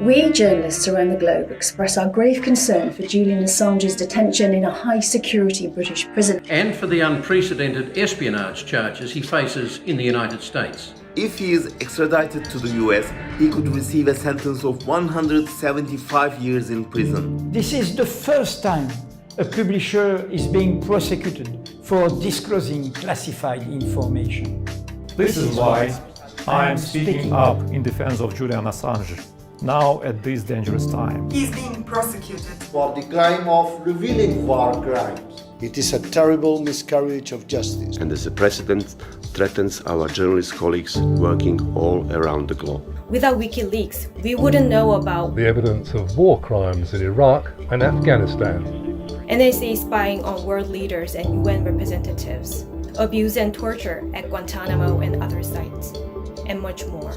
We journalists around the globe express our grave concern for Julian Assange's detention in a high-security British prison. And for the unprecedented espionage charges he faces in the United States. If he is extradited to the US, he could receive a sentence of 175 years in prison. This is the first time a publisher is being prosecuted for disclosing classified information. This is why I am speaking up in defense of Julian Assange, now at this dangerous time. He's being prosecuted for the crime of revealing war crimes. It is a terrible miscarriage of justice. And as a precedent threatens our journalist colleagues working all around the globe. Without WikiLeaks, we wouldn't know about the evidence of war crimes in Iraq and Afghanistan, NSA spying on world leaders and UN representatives, abuse and torture at Guantanamo and other sites, and much more.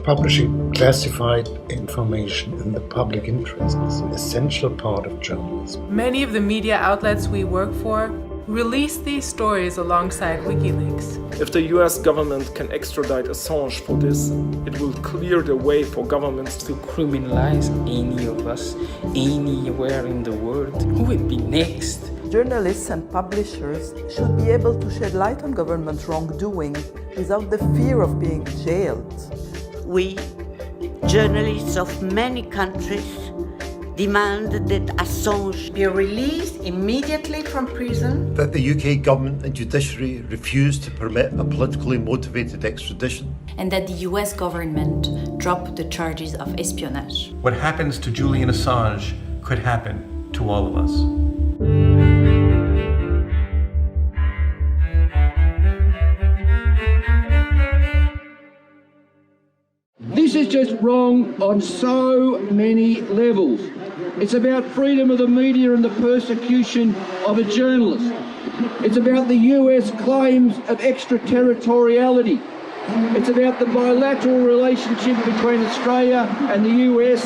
Publishing classified information in the public interest is an essential part of journalism. Many of the media outlets we work for release these stories alongside WikiLeaks. If the US government can extradite Assange for this, it will clear the way for governments to criminalize any of us, anywhere in the world. Who will be next? Journalists and publishers should be able to shed light on government wrongdoing without the fear of being jailed. We, journalists of many countries, demand that Assange be released immediately from prison. That the UK government and judiciary refuse to permit a politically motivated extradition. And that the US government drop the charges of espionage. What happens to Julian Assange could happen to all of us. This is just wrong on so many levels. It's about freedom of the media and the persecution of a journalist. It's about the US claims of extraterritoriality. It's about the bilateral relationship between Australia and the US,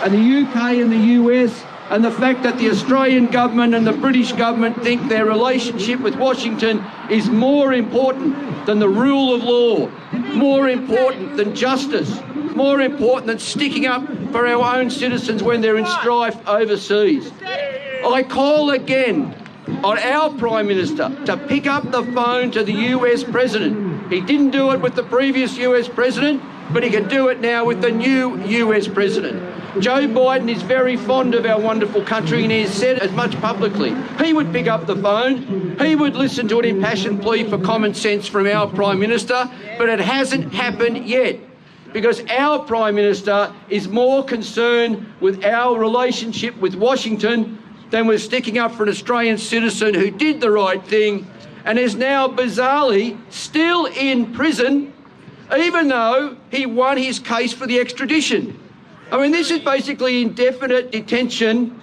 and the UK and the US, and the fact that the Australian government and the British government think their relationship with Washington is more important than the rule of law, more important than justice, more important than sticking up for our own citizens when they're in strife overseas. I call again on our Prime Minister to pick up the phone to the US President. He didn't do it with the previous US President, but he can do it now with the new US President. Joe Biden is very fond of our wonderful country, and he has said as much publicly. He would pick up the phone, he would listen to an impassioned plea for common sense from our Prime Minister, but it hasn't happened yet. Because our Prime Minister is more concerned with our relationship with Washington than with sticking up for an Australian citizen who did the right thing and is now bizarrely still in prison, even though he won his case for the extradition. I mean, this is basically indefinite detention,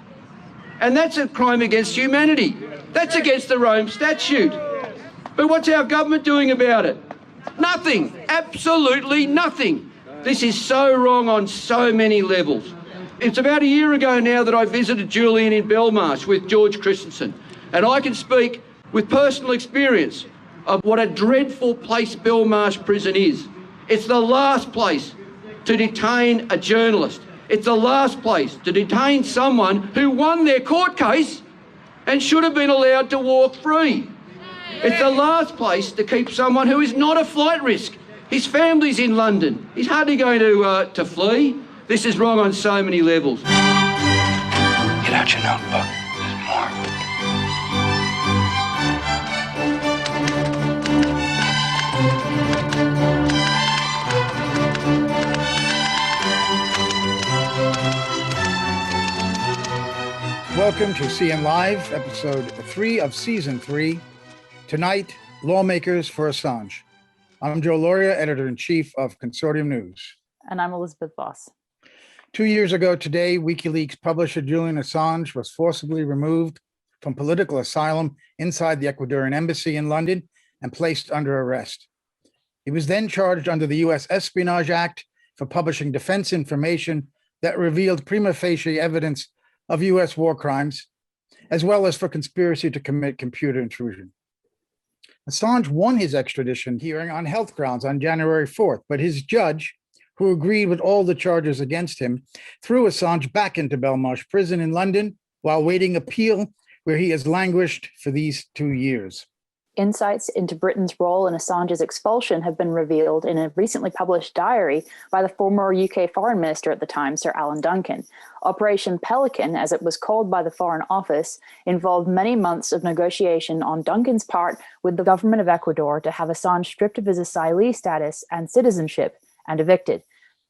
and that's a crime against humanity. That's against the Rome Statute. But what's our government doing about it? Nothing. Absolutely nothing. This is so wrong on so many levels. It's about a year ago now that I visited Julian in Belmarsh with George Christensen, and I can speak with personal experience of what a dreadful place Belmarsh prison is. It's the last place to detain a journalist. It's the last place to detain someone who won their court case and should have been allowed to walk free. It's the last place to keep someone who is not a flight risk. His family's in London. He's hardly going to flee. This is wrong on so many levels. Get out your notebook. There's more. Welcome to CN Live, episode 3 of season 3. Tonight, Lawmakers for Assange. I'm Joe Loria, editor-in-chief of Consortium News. And I'm Elizabeth Voss. 2 years ago today, WikiLeaks publisher Julian Assange was forcibly removed from political asylum inside the Ecuadorian embassy in London and placed under arrest. He was then charged under the U.S. Espionage Act for publishing defense information that revealed prima facie evidence of U.S. war crimes, as well as for conspiracy to commit computer intrusion. Assange won his extradition hearing on health grounds on January 4th, but his judge who agreed with all the charges against him, threw Assange back into Belmarsh Prison in London while waiting appeal, where he has languished for these 2 years. Insights into Britain's role in Assange's expulsion have been revealed in a recently published diary by the former UK Foreign Minister at the time, Sir Alan Duncan. Operation Pelican, as it was called by the Foreign Office, involved many months of negotiation on Duncan's part with the government of Ecuador to have Assange stripped of his asylee status and citizenship and evicted.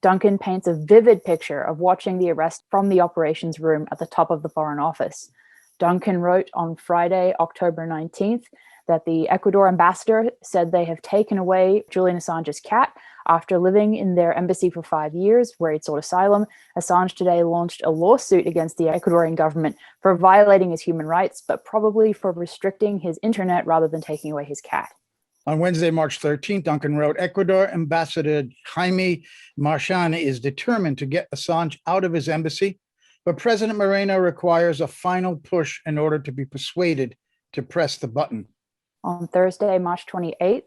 Duncan paints a vivid picture of watching the arrest from the operations room at the top of the Foreign Office. Duncan wrote on Friday, October 19th, that the Ecuador ambassador said they have taken away Julian Assange's cat after living in their embassy for 5 years, where he'd sought asylum. Assange today launched a lawsuit against the Ecuadorian government for violating his human rights, but probably for restricting his internet rather than taking away his cat. On Wednesday, March 13th, Duncan wrote, Ecuador Ambassador Jaime Marchán is determined to get Assange out of his embassy, but President Moreno requires a final push in order to be persuaded to press the button. On Thursday, March 28th,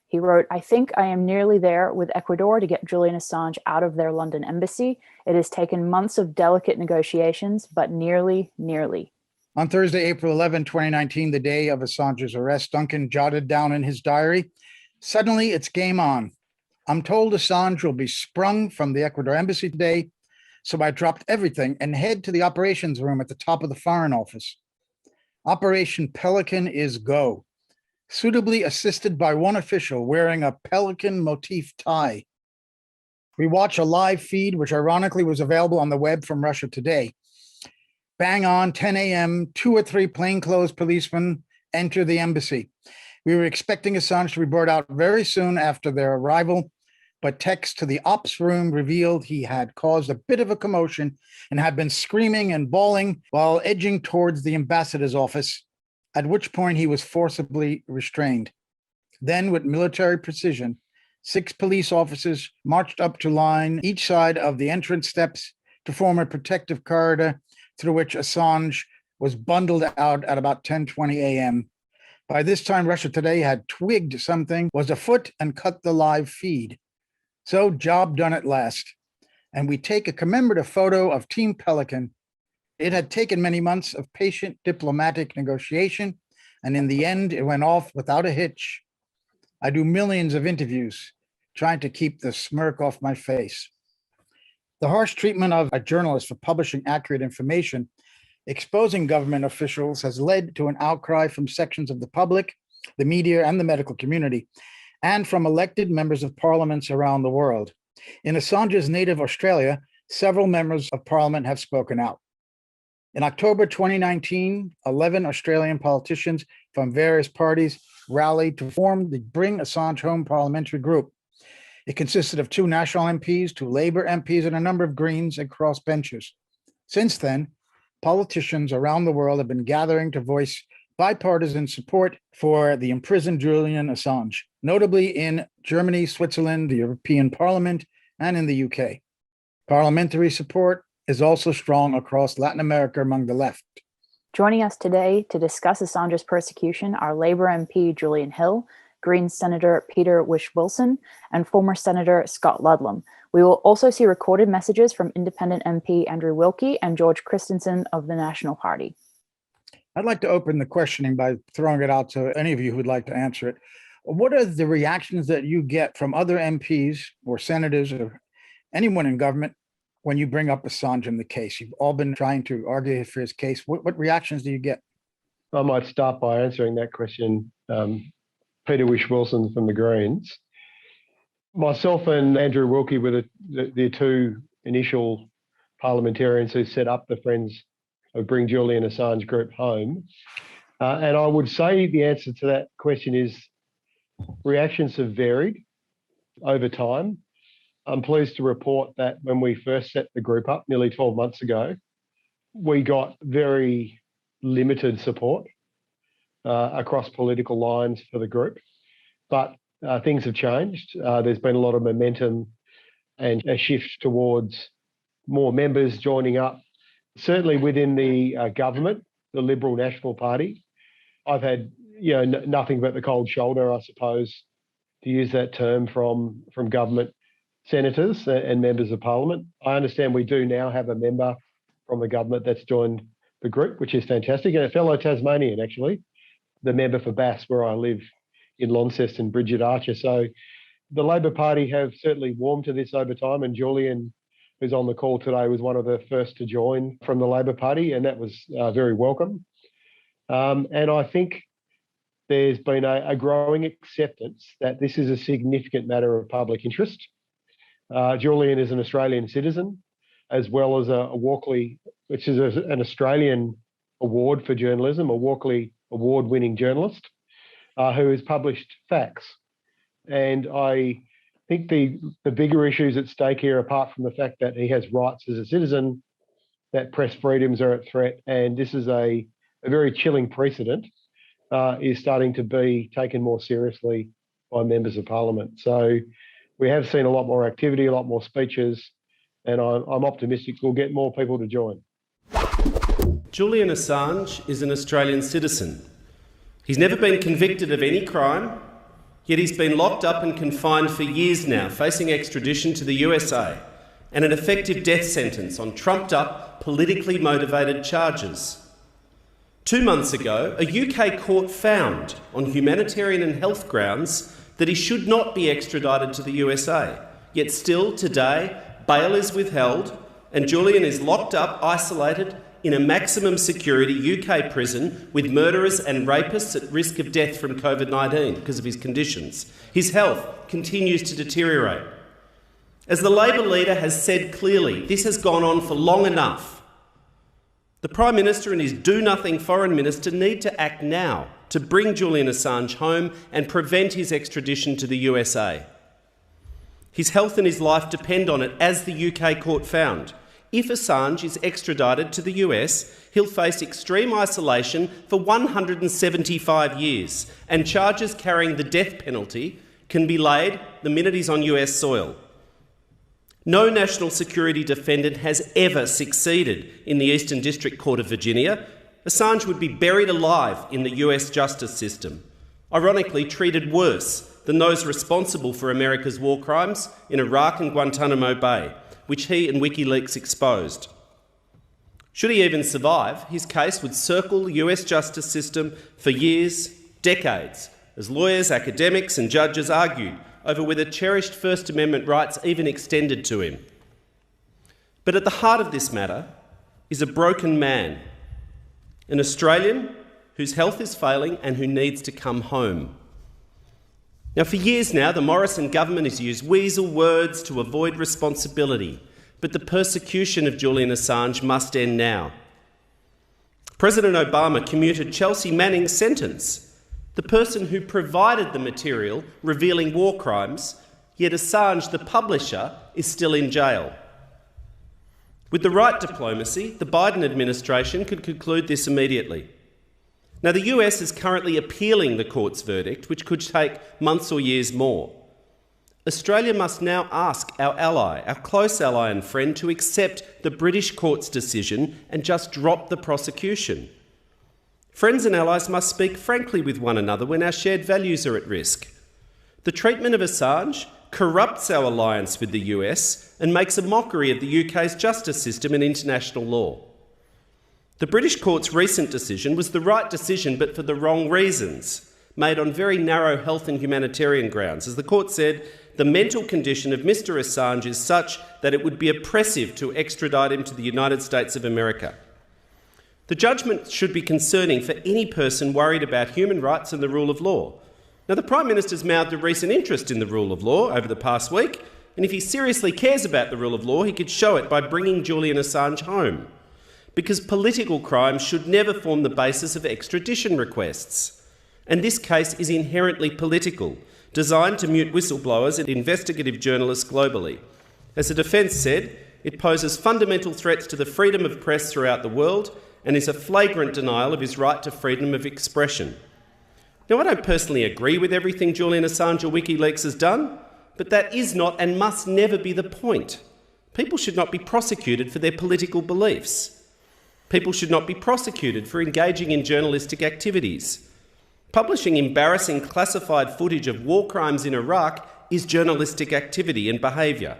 he wrote, I think I am nearly there with Ecuador to get Julian Assange out of their London embassy. It has taken months of delicate negotiations, but nearly. On Thursday, April 11, 2019, the day of Assange's arrest, Duncan jotted down in his diary, suddenly it's game on. I'm told Assange will be sprung from the Ecuador embassy today, so I dropped everything and head to the operations room at the top of the Foreign Office. Operation Pelican is go. Suitably assisted by one official wearing a pelican motif tie. We watch a live feed, which ironically was available on the web from Russia Today. Bang on 10 a.m., 2 or 3 plainclothes policemen enter the embassy. We were expecting Assange to be brought out very soon after their arrival, but text to the ops room revealed he had caused a bit of a commotion and had been screaming and bawling while edging towards the ambassador's office, at which point he was forcibly restrained. Then, with military precision, 6 police officers marched up to line each side of the entrance steps to form a protective corridor through which Assange was bundled out at about 10:20 a.m. By this time, Russia Today had twigged something was afoot and cut the live feed. So, job done at last. And we take a commemorative photo of Team Pelican. It had taken many months of patient diplomatic negotiation, and in the end, it went off without a hitch. I do millions of interviews trying to keep the smirk off my face. The harsh treatment of a journalist for publishing accurate information exposing government officials has led to an outcry from sections of the public, the media, and the medical community, and from elected members of parliaments around the world. In Assange's native Australia, several members of parliament have spoken out. In October 2019, 11 Australian politicians from various parties rallied to form the Bring Assange Home Parliamentary group. It consisted of 2 National MPs, 2 Labor MPs, and a number of Greens and crossbenchers. Since then, politicians around the world have been gathering to voice bipartisan support for the imprisoned Julian Assange, notably in Germany, Switzerland, the European Parliament, and in the UK. Parliamentary support is also strong across Latin America among the left. Joining us today to discuss Assange's persecution are Labor MP Julian Hill, Greens Senator Peter Whish-Wilson, and former Senator Scott Ludlam. We will also see recorded messages from independent MP Andrew Wilkie and George Christensen of the National Party. I'd like to open the questioning by throwing it out to any of you who would like to answer it. What are the reactions that you get from other MPs or senators or anyone in government when you bring up Assange in the case? You've all been trying to argue for his case. What reactions do you get? I might start by answering that question. Peter Whish-Wilson from the Greens. Myself and Andrew Wilkie were the 2 initial parliamentarians who set up the Friends of Bring Julian Assange group home. And I would say the answer to that question is reactions have varied over time. I'm pleased to report that when we first set the group up nearly 12 months ago, we got very limited support across political lines for the group. But things have changed. There's been a lot of momentum and a shift towards more members joining up. Certainly within the government, the Liberal National Party, I've had nothing but the cold shoulder, I suppose, to use that term, from government senators and members of parliament. I understand we do now have a member from the government that's joined the group, which is fantastic, and a fellow Tasmanian, actually, the member for Bass, where I live in Launceston, Bridget Archer. So the Labor Party have certainly warmed to this over time, and Julian, who's on the call today, was one of the first to join from the Labor Party, and that was very welcome. And I think there's been a growing acceptance that this is a significant matter of public interest. Julian is an Australian citizen, as well as a Walkley, which is an Australian award for journalism, a Walkley award-winning journalist who has published facts. And I think the bigger issues at stake here, apart from the fact that he has rights as a citizen, that press freedoms are at threat, and this is a very chilling precedent, is starting to be taken more seriously by members of parliament. So we have seen a lot more activity, a lot more speeches, and I'm optimistic we'll get more people to join. Julian Assange is an Australian citizen. He's never been convicted of any crime, yet he's been locked up and confined for years now, facing extradition to the USA and an effective death sentence on trumped-up, politically motivated charges. 2 months ago, a UK court found, on humanitarian and health grounds, that he should not be extradited to the USA. Yet still, today, bail is withheld and Julian is locked up, isolated, in a maximum security UK prison with murderers and rapists at risk of death from COVID-19 because of his conditions. His health continues to deteriorate. As the Labor leader has said clearly, this has gone on for long enough. The Prime Minister and his do-nothing Foreign Minister need to act now to bring Julian Assange home and prevent his extradition to the USA. His health and his life depend on it, as the UK court found. If Assange is extradited to the US, he'll face extreme isolation for 175 years, and charges carrying the death penalty can be laid the minute he's on US soil. No national security defendant has ever succeeded in the Eastern District Court of Virginia. Assange would be buried alive in the US justice system, ironically treated worse than those responsible for America's war crimes in Iraq and Guantanamo Bay, which he and WikiLeaks exposed. Should he even survive, his case would circle the US justice system for years, decades, as lawyers, academics and judges argued over whether cherished First Amendment rights even extended to him. But at the heart of this matter is a broken man, an Australian whose health is failing and who needs to come home. Now, for years now, the Morrison government has used weasel words to avoid responsibility, but the persecution of Julian Assange must end now. President Obama commuted Chelsea Manning's sentence, the person who provided the material revealing war crimes, yet Assange, the publisher, is still in jail. With the right diplomacy, the Biden administration could conclude this immediately. Now, the US is currently appealing the court's verdict, which could take months or years more. Australia must now ask our ally, our close ally and friend, to accept the British court's decision and just drop the prosecution. Friends and allies must speak frankly with one another when our shared values are at risk. The treatment of Assange corrupts our alliance with the US and makes a mockery of the UK's justice system and international law. The British court's recent decision was the right decision, but for the wrong reasons, made on very narrow health and humanitarian grounds. As the court said, the mental condition of Mr. Assange is such that it would be oppressive to extradite him to the United States of America. The judgment should be concerning for any person worried about human rights and the rule of law. Now, the Prime Minister's mouthed a recent interest in the rule of law over the past week, and if he seriously cares about the rule of law, he could show it by bringing Julian Assange home. Because political crimes should never form the basis of extradition requests. And this case is inherently political, designed to mute whistleblowers and investigative journalists globally. As the defence said, it poses fundamental threats to the freedom of press throughout the world and is a flagrant denial of his right to freedom of expression. Now, I don't personally agree with everything Julian Assange or WikiLeaks has done, but that is not and must never be the point. People should not be prosecuted for their political beliefs. People should not be prosecuted for engaging in journalistic activities. Publishing embarrassing classified footage of war crimes in Iraq is journalistic activity and behaviour.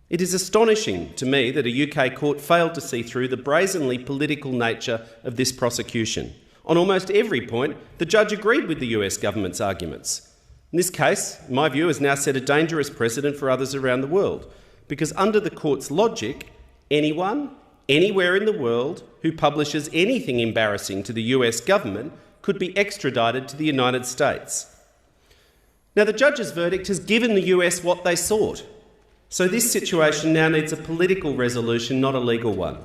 It is astonishing to me that a UK court failed to see through the brazenly political nature of this prosecution. On almost every point, the judge agreed with the US government's arguments. In this case, in my view, has now set a dangerous precedent for others around the world, because under the court's logic, anyone, anywhere in the world who publishes anything embarrassing to the US government could be extradited to the United States. Now, the judge's verdict has given the US what they sought. So this situation now needs a political resolution, not a legal one.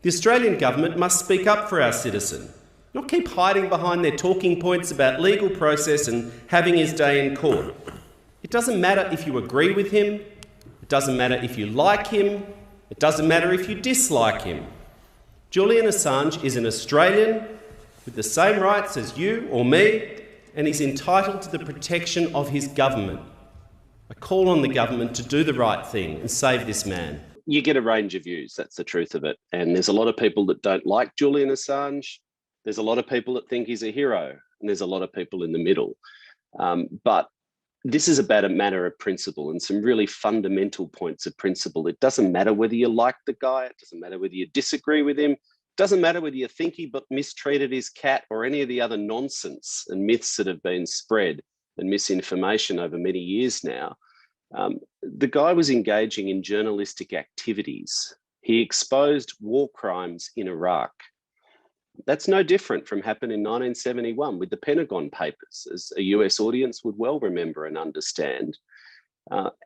The Australian government must speak up for our citizen, not keep hiding behind their talking points about legal process and having his day in court. It doesn't matter if you agree with him, it doesn't matter if you like him, it doesn't matter if you dislike him. Julian Assange is an Australian with the same rights as you or me, and he's entitled to the protection of his government. I call on the government to do the right thing and save this man. You get a range of views, that's the truth of it. And there's a lot of people that don't like Julian Assange. There's a lot of people that think he's a hero, and there's a lot of people in the middle. But this is about a matter of principle and some really fundamental points of principle. It doesn't matter whether you like the guy, it doesn't matter whether you disagree with him, it doesn't matter whether you think he mistreated his cat or any of the other nonsense and myths that have been spread and misinformation over many years now. The guy was engaging in journalistic activities. He exposed war crimes in Iraq. That's no different from happened in 1971 with the Pentagon Papers, as a US audience would well remember and understand.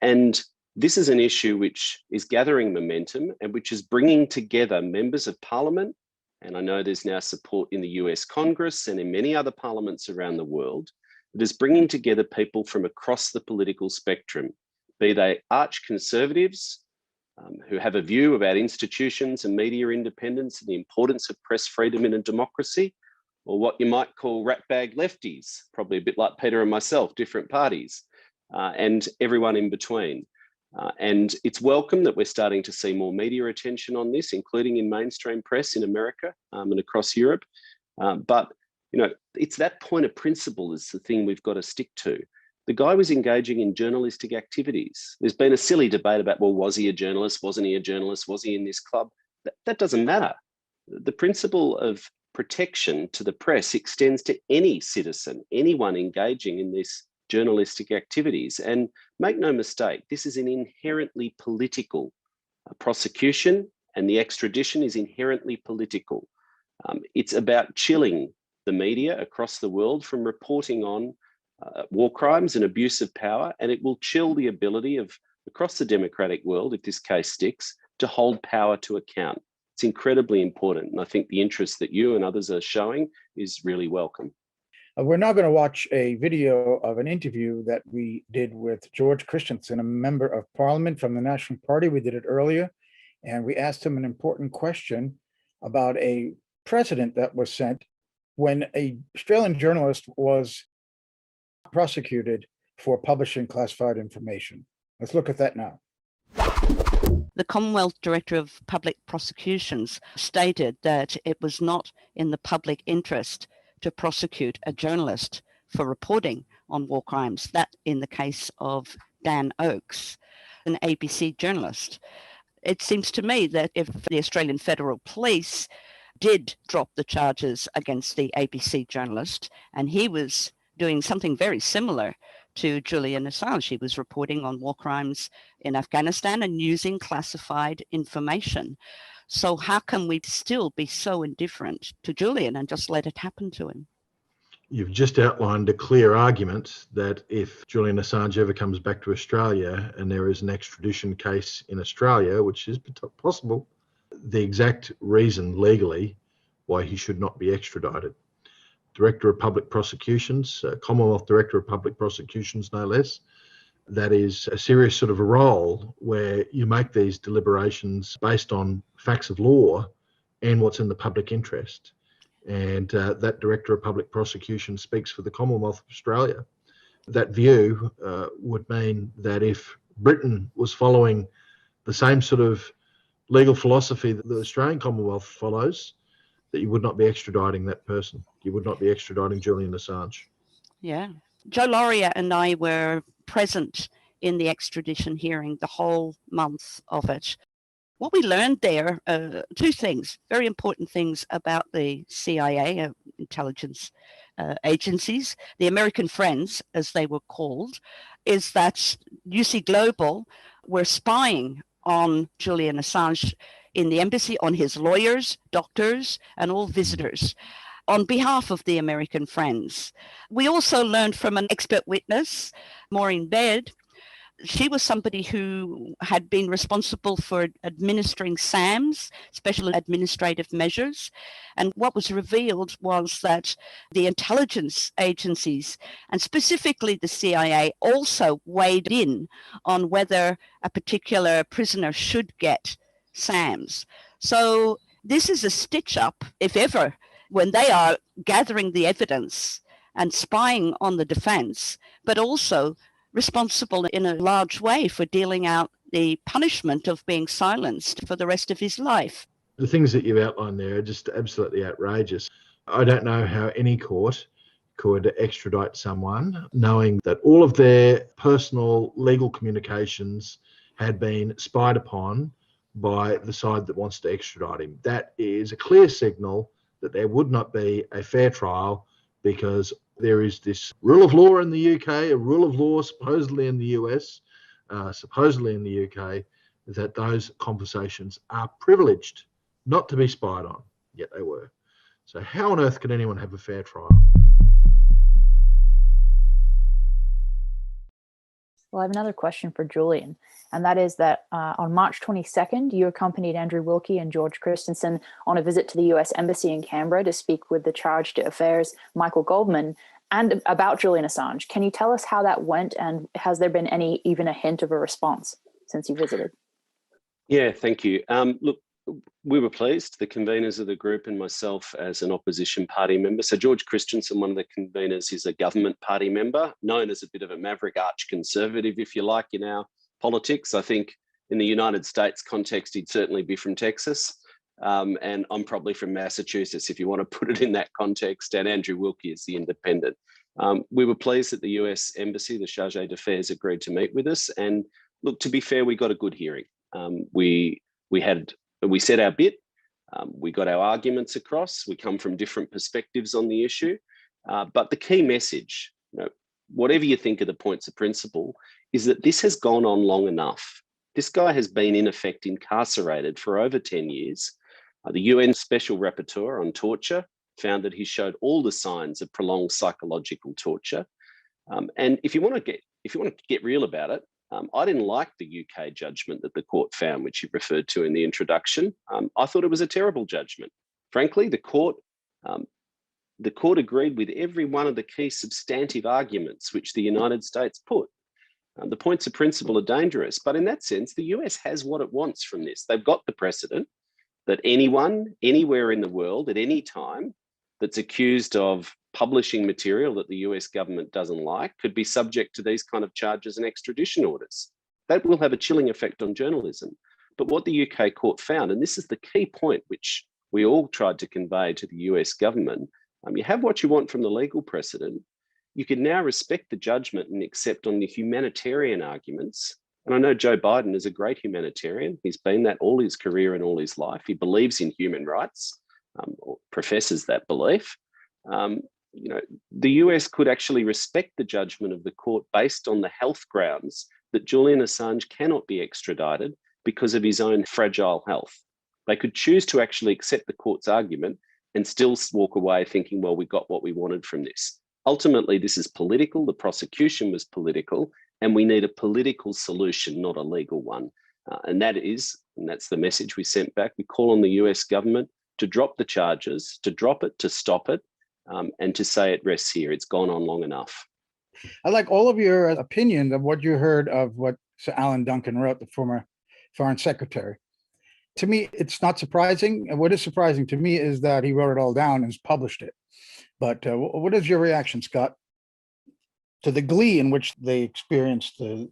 And this is an issue which is gathering momentum and which is bringing together members of Parliament, and I know there's now support in the US Congress and in many other parliaments around the world, that is bringing together people from across the political spectrum, be they arch conservatives, who have a view about institutions and media independence and the importance of press freedom in a democracy, or what you might call ratbag lefties, probably a bit like Peter and myself, different parties, and everyone in between. And it's welcome that we're starting to see more media attention on this, including in mainstream press in America and across Europe. But it's that point of principle is the thing we've got to stick to. The guy was engaging in journalistic activities. There's been a silly debate about, well, was he a journalist? Wasn't he a journalist? Was he in this club? That doesn't matter. The principle of protection to the press extends to any citizen, anyone engaging in these journalistic activities. And make no mistake, this is an inherently political prosecution, and the extradition is inherently political. It's about chilling the media across the world from reporting on war crimes and abuse of power, and it will chill the ability of across the democratic world, if this case sticks, to hold power to account. It's incredibly important, and I think the interest that you and others are showing is really welcome. We're now going to watch a video of an interview that we did with George Christensen, a member of Parliament from the National Party. We did it earlier, and we asked him an important question about a precedent that was sent when an Australian journalist was prosecuted for publishing classified information. Let's look at that now. The Commonwealth Director of Public Prosecutions stated that it was not in the public interest to prosecute a journalist for reporting on war crimes. That in the case of Dan Oakes, an ABC journalist. It seems to me that if the Australian Federal Police did drop the charges against the ABC journalist, and he was doing something very similar to Julian Assange. He was reporting on war crimes in Afghanistan and using classified information. So how can we still be so indifferent to Julian and just let it happen to him? You've just outlined a clear argument that if Julian Assange ever comes back to Australia and there is an extradition case in Australia, which is possible, the exact reason legally why he should not be extradited. Director of Public Prosecutions, Commonwealth Director of Public Prosecutions, no less. That is a serious sort of a role where you make these deliberations based on facts of law and what's in the public interest. And that Director of Public Prosecution speaks for the Commonwealth of Australia. That view would mean that if Britain was following the same sort of legal philosophy that the Australian Commonwealth follows, that you would not be extraditing that person. You would not be extraditing Julian Assange. Yeah. Joe Laurier and I were present in the extradition hearing, the whole month of it. What we learned there, two things, very important things about the CIA, intelligence agencies, the American Friends, as they were called, is that UC Global were spying on Julian Assange in the embassy, on his lawyers, doctors, and all visitors on behalf of the American Friends. We also learned from an expert witness, Maureen Baird. She was somebody who had been responsible for administering SAMs, special administrative measures. And what was revealed was that the intelligence agencies, and specifically the CIA, also weighed in on whether a particular prisoner should get SAMs. So this is a stitch up, if ever, when they are gathering the evidence and spying on the defense, but also responsible in a large way for dealing out the punishment of being silenced for the rest of his life. The things that you've outlined there are just absolutely outrageous. I don't know how any court could extradite someone knowing that all of their personal legal communications had been spied upon by the side that wants to extradite him. That is a clear signal that there would not be a fair trial, because there is this rule of law in the UK, a rule of law supposedly in the US, supposedly in the UK, that those conversations are privileged, not to be spied on, yet they were. So how on earth can anyone have a fair trial? Well, I have another question for Julian, and that is that on March 22nd, you accompanied Andrew Wilkie and George Christensen on a visit to the US Embassy in Canberra to speak with the Charge d'Affaires, Michael Goldman, and about Julian Assange. Can you tell us how that went, and has there been even a hint of a response since you visited? Yeah, thank you. Look, we were pleased, the conveners of the group and myself as an opposition party member. So George Christensen, one of the conveners, is a government party member, known as a bit of a maverick arch conservative, if you like, in our politics. I think in the United States context, he'd certainly be from Texas. And I'm probably from Massachusetts, if you want to put it in that context. And Andrew Wilkie is the independent. We were pleased that the US Embassy, the Charge d'Affaires, agreed to meet with us. And look, to be fair, we got a good hearing. We said our bit, we got our arguments across, we come from different perspectives on the issue, but the key message, whatever you think of the points of principle, is that this has gone on long enough. This guy has been in effect incarcerated for over 10 years. The UN Special Rapporteur on Torture found that he showed all the signs of prolonged psychological torture. And if you want to get real about it, I didn't like the UK judgment that the court found, which you referred to in the introduction. I thought it was a terrible judgment. Frankly, the court agreed with every one of the key substantive arguments which the United States put. The points of principle are dangerous, but in that sense, the US has what it wants from this. They've got the precedent that anyone, anywhere in the world, at any time, that's accused of publishing material that the US government doesn't like could be subject to these kind of charges and extradition orders. That will have a chilling effect on journalism. But what the UK court found, and this is the key point which we all tried to convey to the US government, you have what you want from the legal precedent. You can now respect the judgment and accept on the humanitarian arguments. And I know Joe Biden is a great humanitarian. He's been that all his career and all his life. He believes in human rights, or professes that belief. The US could actually respect the judgment of the court based on the health grounds that Julian Assange cannot be extradited because of his own fragile health. They could choose to actually accept the court's argument and still walk away thinking, well, we got what we wanted from this. Ultimately, this is political. The prosecution was political, and we need a political solution, not a legal one. And that's the message we sent back. We call on the US government to drop the charges, to drop it, to stop it, and to say it rests here. It's gone on long enough. I'd like all of your opinion of what you heard of what Sir Alan Duncan wrote, the former Foreign Secretary. To me, it's not surprising. And what is surprising to me is that he wrote it all down and published it. But what is your reaction, Scott, to the glee in which they experienced the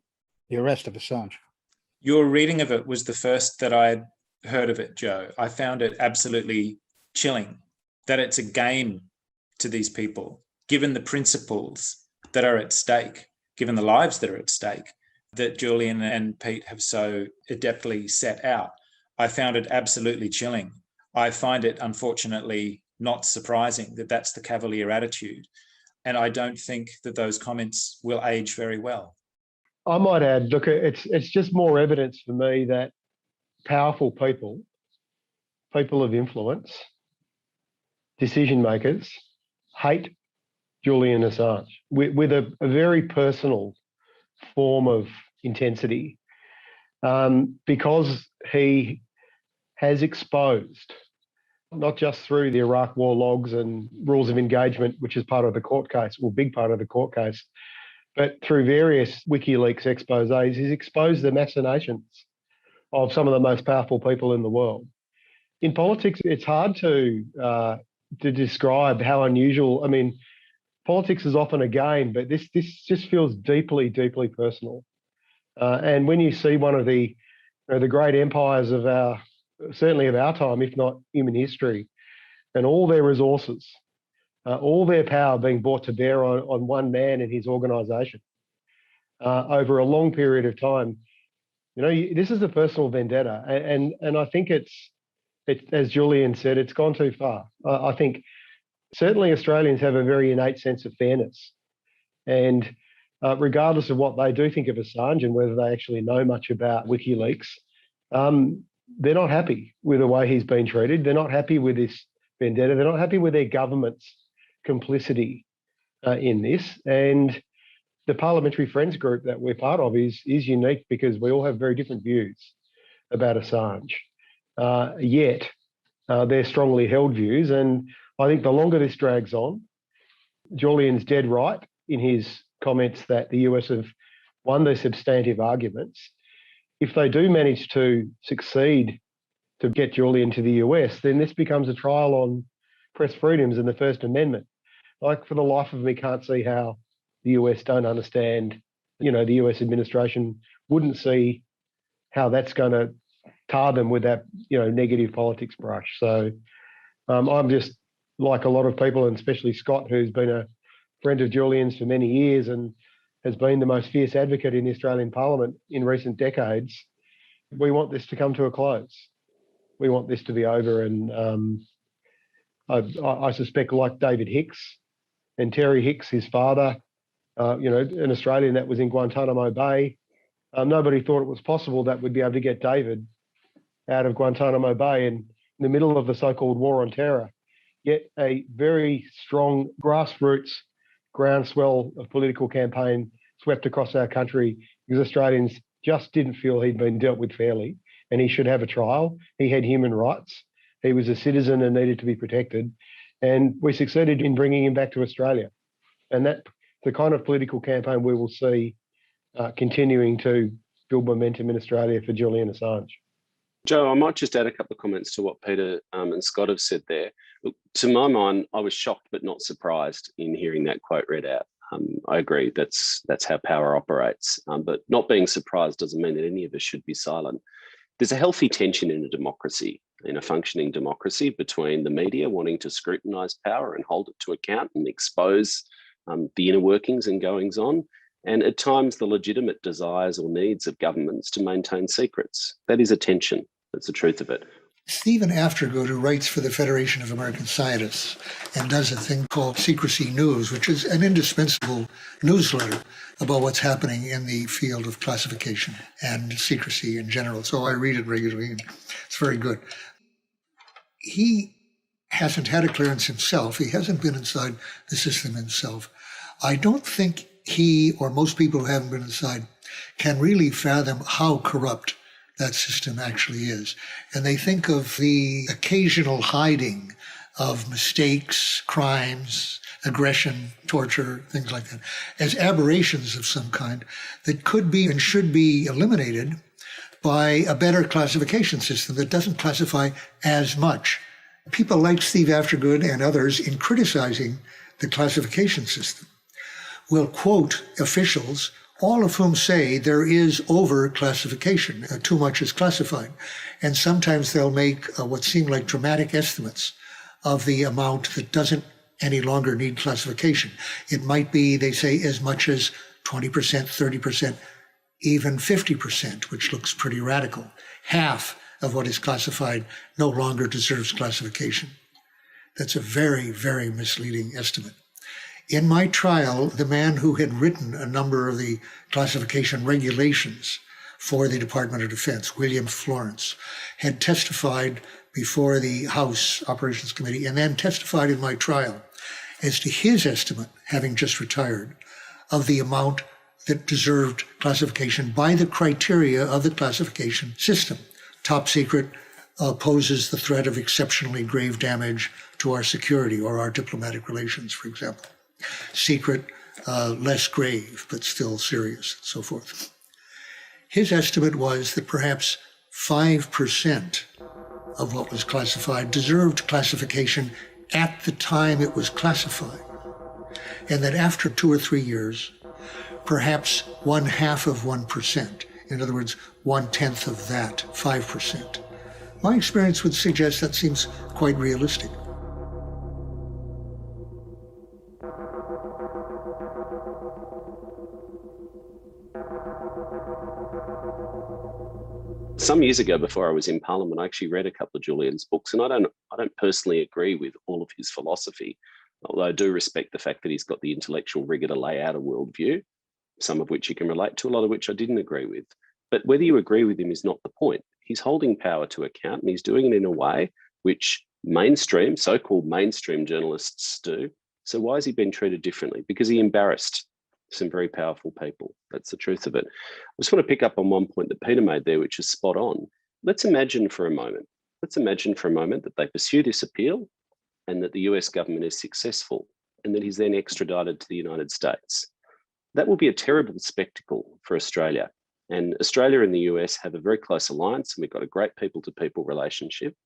arrest of Assange? Your reading of it was the first that I'd heard of it, Joe. I found it absolutely chilling that it's a game to these people, given the principles that are at stake, given the lives that are at stake, that Julian and Pete have so adeptly set out. I found it absolutely chilling. I find it, unfortunately, not surprising that that's the cavalier attitude. And I don't think that those comments will age very well. I might add, look, it's just more evidence for me that powerful people of influence, decision makers, hate Julian Assange with a very personal form of intensity, because he has exposed, not just through the Iraq War logs and rules of engagement, which is part of the court case, or big part of the court case, but through various WikiLeaks exposés, he's exposed the machinations of some of the most powerful people in the world. In politics, it's hard to describe how unusual. I mean, politics is often a game, but this just feels deeply, deeply personal. And when you see one of the great empires of certainly of our time, if not human history, and all their resources, all their power being brought to bear on one man and his organisation over a long period of time, this is a personal vendetta, and I think it's as Julian said, it's gone too far. I think certainly Australians have a very innate sense of fairness, and regardless of what they do think of Assange and whether they actually know much about WikiLeaks, they're not happy with the way he's been treated. They're not happy with this vendetta. They're not happy with their government's complicity in this. And the Parliamentary Friends group that we're part of is unique because we all have very different views about Assange. Yet they're strongly held views. And I think the longer this drags on, Julian's dead right in his comments that the US have won their substantive arguments. If they do manage to succeed to get Julian to the US, then this becomes a trial on press freedoms and the First Amendment. Like, for the life of me, can't see how the US don't understand, the US administration wouldn't see how that's going to tar them with that, negative politics brush. So I'm just, like a lot of people, and especially Scott, who's been a friend of Julian's for many years and has been the most fierce advocate in the Australian Parliament in recent decades, we want this to come to a close. We want this to be over. And I suspect, like David Hicks and Terry Hicks, his father, an Australian that was in Guantanamo Bay, nobody thought it was possible that we'd be able to get David out of Guantanamo Bay in the middle of the so-called war on terror. Yet a very strong grassroots groundswell of political campaign swept across our country because Australians just didn't feel he'd been dealt with fairly and he should have a trial. He had human rights. He was a citizen and needed to be protected. And we succeeded in bringing him back to Australia. And that's the kind of political campaign we will see continuing to build momentum in Australia for Julian Assange. Joe, I might just add a couple of comments to what Peter and Scott have said there. Look, to my mind, I was shocked but not surprised in hearing that quote read out. I agree, that's how power operates. But not being surprised doesn't mean that any of us should be silent. There's a healthy tension in a democracy, in a functioning democracy, between the media wanting to scrutinise power and hold it to account and expose the inner workings and goings on, and at times the legitimate desires or needs of governments to maintain secrets. That is a tension. That's the truth of it. Stephen Aftergood, who writes for the Federation of American Scientists and does a thing called Secrecy News, which is an indispensable newsletter about what's happening in the field of classification and secrecy in general. So I read it regularly, and it's very good. He hasn't had a clearance himself. He hasn't been inside the system himself. I don't think he, or most people who haven't been inside, can really fathom how corrupt that system actually is. And they think of the occasional hiding of mistakes, crimes, aggression, torture, things like that, as aberrations of some kind that could be and should be eliminated by a better classification system that doesn't classify as much. People like Steve Aftergood and others, in criticizing the classification system, will quote officials, all of whom say there is over-classification, too much is classified. And sometimes they'll make what seem like dramatic estimates of the amount that doesn't any longer need classification. It might be, they say, as much as 20%, 30%, even 50%, which looks pretty radical. Half of what is classified no longer deserves classification. That's a very, very misleading estimate. In my trial, the man who had written a number of the classification regulations for the Department of Defense, William Florence, had testified before the House Operations Committee and then testified in my trial as to his estimate, having just retired, of the amount that deserved classification by the criteria of the classification system. Top secret poses the threat of exceptionally grave damage to our security or our diplomatic relations, for example. Secret, less grave, but still serious, and so forth. His estimate was that perhaps 5% of what was classified deserved classification at the time it was classified, and that after 2 or 3 years, perhaps 0.5%, in other words, 1/10 of that, 5%. My experience would suggest that seems quite realistic. Some years ago, before I was in Parliament, I actually read a couple of Julian's books, and I don't personally agree with all of his philosophy, although I do respect the fact that he's got the intellectual rigour to lay out a worldview, some of which you can relate to, a lot of which I didn't agree with. But whether you agree with him is not the point. He's holding power to account, and he's doing it in a way which mainstream, so-called mainstream journalists do. So why has he been treated differently? Because he embarrassed some very powerful people. That's the truth of it. I just want to pick up on one point that Peter made there, which is spot on. Let's imagine for a moment that they pursue this appeal and that the US government is successful and that he's then extradited to the United States. That will be a terrible spectacle for Australia. And Australia and the US have a very close alliance, and we've got a great people-to-people relationship.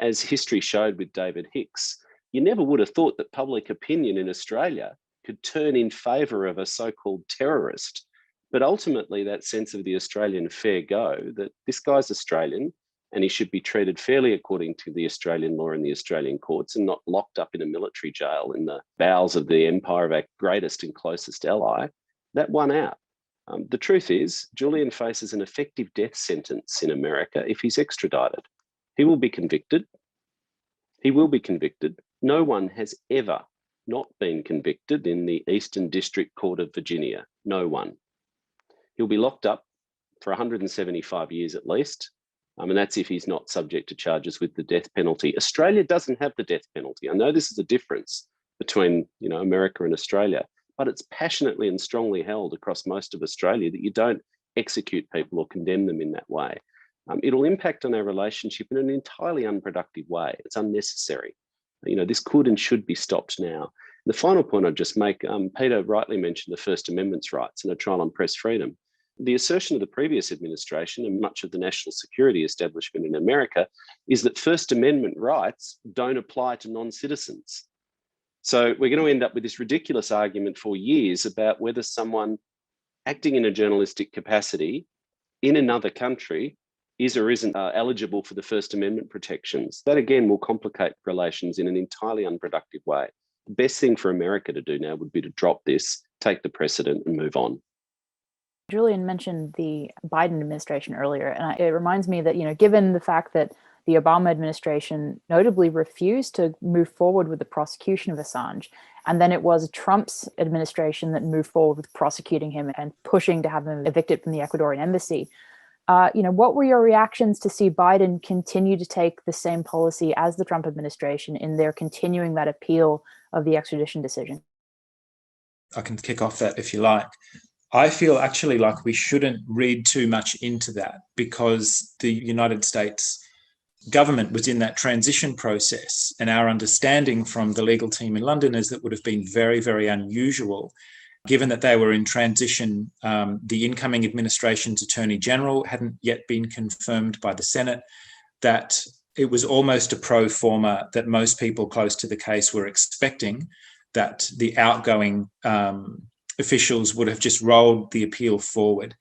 As history showed with David Hicks, you never would have thought that public opinion in Australia could turn in favour of a so-called terrorist. But ultimately, that sense of the Australian fair go, that this guy's Australian and he should be treated fairly according to the Australian law and the Australian courts and not locked up in a military jail in the bowels of the empire of our greatest and closest ally, that won out. The truth is, Julian faces an effective death sentence in America if he's extradited. He will be convicted. He will be convicted. No one has ever not been convicted in the Eastern District Court of Virginia. No one. He'll be locked up for 175 years at least. And that's if he's not subject to charges with the death penalty. Australia doesn't have the death penalty. I know this is a difference between, America and Australia, but it's passionately and strongly held across most of Australia that you don't execute people or condemn them in that way. It'll impact on our relationship in an entirely unproductive way. It's unnecessary. This could and should be stopped now. The final point I'd just make, Peter rightly mentioned the First Amendment's rights and a trial on press freedom. The assertion of the previous administration and much of the national security establishment in America is that First Amendment rights don't apply to non-citizens. So we're going to end up with this ridiculous argument for years about whether someone acting in a journalistic capacity in another country is or isn't eligible for the First Amendment protections. That again will complicate relations in an entirely unproductive way. The best thing for America to do now would be to drop this, take the precedent and move on. Julian mentioned the Biden administration earlier, and it reminds me that, given the fact that the Obama administration notably refused to move forward with the prosecution of Assange, and then it was Trump's administration that moved forward with prosecuting him and pushing to have him evicted from the Ecuadorian embassy. What were your reactions to see Biden continue to take the same policy as the Trump administration in their continuing that appeal of the extradition decision? I can kick off that if you like. I feel actually like we shouldn't read too much into that because the United States government was in that transition process, and our understanding from the legal team in London is that would have been very, very unusual. Given that they were in transition, the incoming administration's Attorney General hadn't yet been confirmed by the Senate, that it was almost a pro forma that most people close to the case were expecting, that the outgoing officials would have just rolled the appeal forward.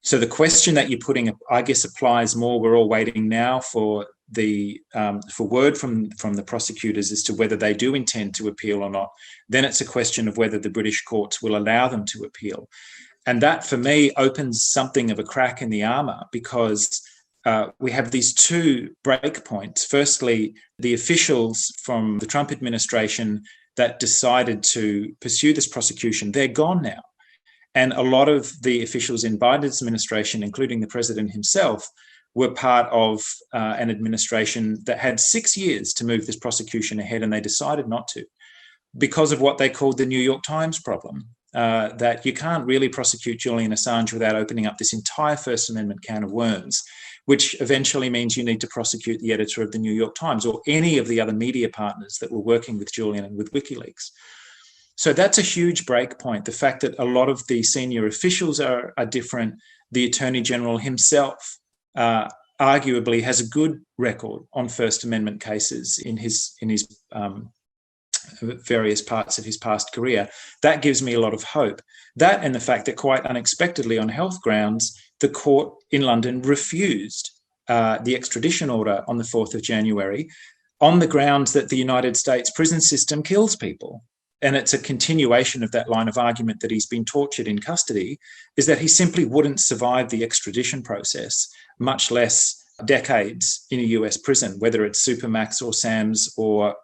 So the question that you're putting, I guess, applies more. We're all waiting now for for word from the prosecutors as to whether they do intend to appeal or not. Then it's a question of whether the British courts will allow them to appeal. And that, for me, opens something of a crack in the armour, because we have these two breakpoints. Firstly, the officials from the Trump administration that decided to pursue this prosecution, they're gone now. And a lot of the officials in Biden's administration, including the president himself, were part of an administration that had 6 years to move this prosecution ahead, and they decided not to because of what they called the New York Times problem, that you can't really prosecute Julian Assange without opening up this entire First Amendment can of worms, which eventually means you need to prosecute the editor of the New York Times or any of the other media partners that were working with Julian and with WikiLeaks. So that's a huge break point. The fact that a lot of the senior officials are different. The Attorney General himself arguably has a good record on First Amendment cases in his various parts of his past career. That gives me a lot of hope. That, and the fact that quite unexpectedly on health grounds, the court in London refused the extradition order on the 4th of January on the grounds that the United States prison system kills people. And it's a continuation of that line of argument that he's been tortured in custody, is that he simply wouldn't survive the extradition process, much less decades in a US prison, whether it's Supermax or SAMS or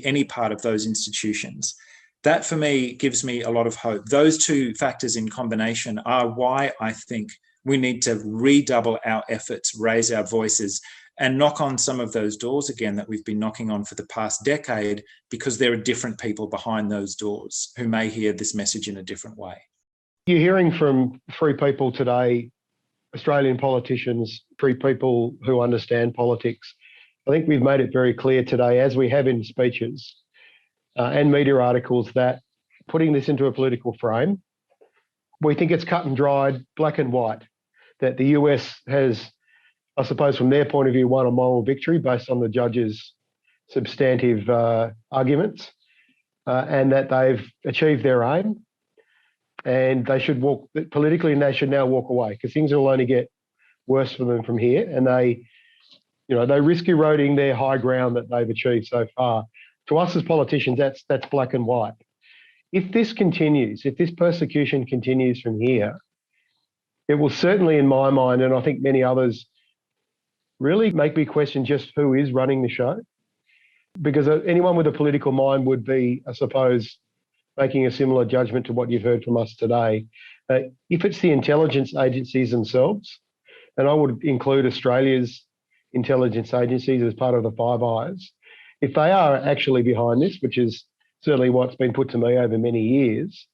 any part of those institutions. That, for me, gives me a lot of hope. Those two factors in combination are why I think we need to redouble our efforts, raise our voices, and knock on some of those doors again that we've been knocking on for the past decade, because there are different people behind those doors who may hear this message in a different way. You're hearing from three people today, Australian politicians, three people who understand politics. I think we've made it very clear today, as we have in speeches and media articles, that putting this into a political frame, we think it's cut and dried, black and white, that the US has, I suppose, from their point of view, won a moral victory based on the judge's substantive arguments, and that they've achieved their aim, and they should walk politically, and they should now walk away, because things will only get worse for them from here, and they risk eroding their high ground that they've achieved so far. To us as politicians, that's black and white. If this continues, if this persecution continues from here, it will certainly, in my mind, and I think many others, really make me question just who is running the show. Because anyone with a political mind would be, I suppose, making a similar judgment to what you've heard from us today. If it's the intelligence agencies themselves, and I would include Australia's intelligence agencies as part of the Five Eyes, if they are actually behind this, which is certainly what's been put to me over many years,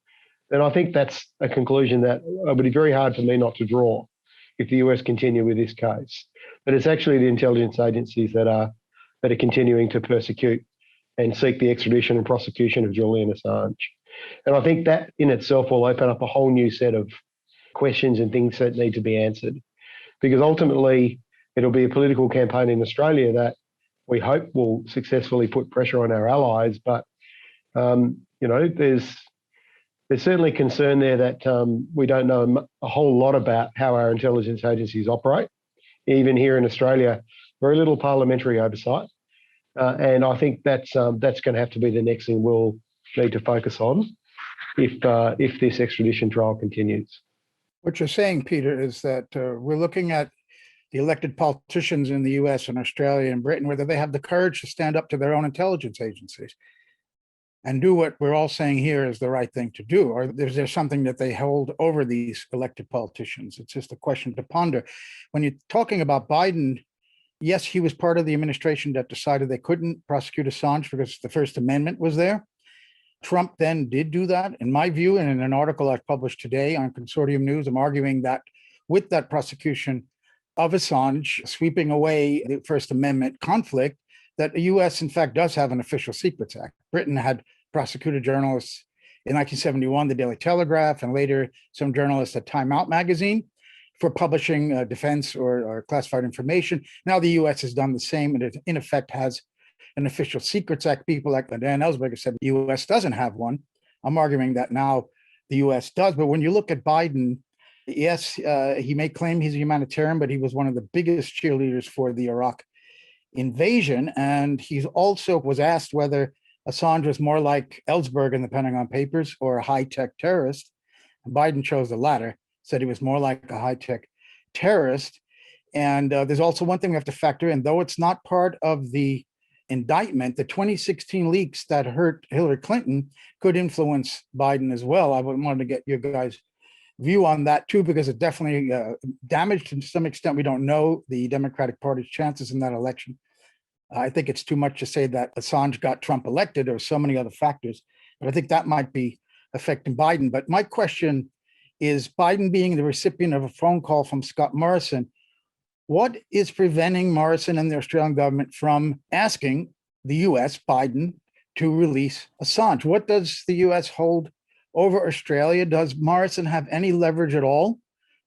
then I think that's a conclusion that would be very hard for me not to draw if the US continue with this case. But it's actually the intelligence agencies that are continuing to persecute and seek the extradition and prosecution of Julian Assange. And I think that in itself will open up a whole new set of questions and things that need to be answered. Because ultimately, it'll be a political campaign in Australia that we hope will successfully put pressure on our allies. But, there's certainly concern there that we don't know a whole lot about how our intelligence agencies operate. Even here in Australia, very little parliamentary oversight. And I think that's going to have to be the next thing we'll need to focus on if this extradition trial continues. What you're saying, Peter, is that we're looking at the elected politicians in the US and Australia and Britain, whether they have the courage to stand up to their own intelligence agencies and do what we're all saying here is the right thing to do, or is there something that they hold over these elected politicians? It's just a question to ponder. When you're talking about Biden, yes, he was part of the administration that decided they couldn't prosecute Assange because the First Amendment was there. Trump then did do that. In my view, and in an article I've published today on Consortium News, I'm arguing that with that prosecution of Assange, sweeping away the First Amendment conflict, that the US, in fact, does have an Official Secrets Act. Britain had prosecuted journalists in 1971, the Daily Telegraph, and later some journalists at Time Out magazine for publishing defense or classified information. Now the US has done the same, and it in effect has an Official Secrets Act. People like Dan Ellsberg said the US doesn't have one. I'm arguing that now the US does. But when you look at Biden, yes, he may claim he's a humanitarian, but he was one of the biggest cheerleaders for the Iraq invasion. And he also was asked whether Assange was more like Ellsberg in the Pentagon Papers or a high-tech terrorist. Biden chose the latter, said he was more like a high-tech terrorist. And there's also one thing we have to factor in, though it's not part of the indictment, the 2016 leaks that hurt Hillary Clinton could influence Biden as well. I wanted to get your guys' view on that too, because it definitely damaged to some extent. We don't know the Democratic Party's chances in that election. I think it's too much to say that Assange got Trump elected. There were so many other factors, but I think that might be affecting Biden. But my question is, Biden being the recipient of a phone call from Scott Morrison, what is preventing Morrison and the Australian government from asking the US, Biden, to release Assange? What does the US hold over Australia? Does Morrison have any leverage at all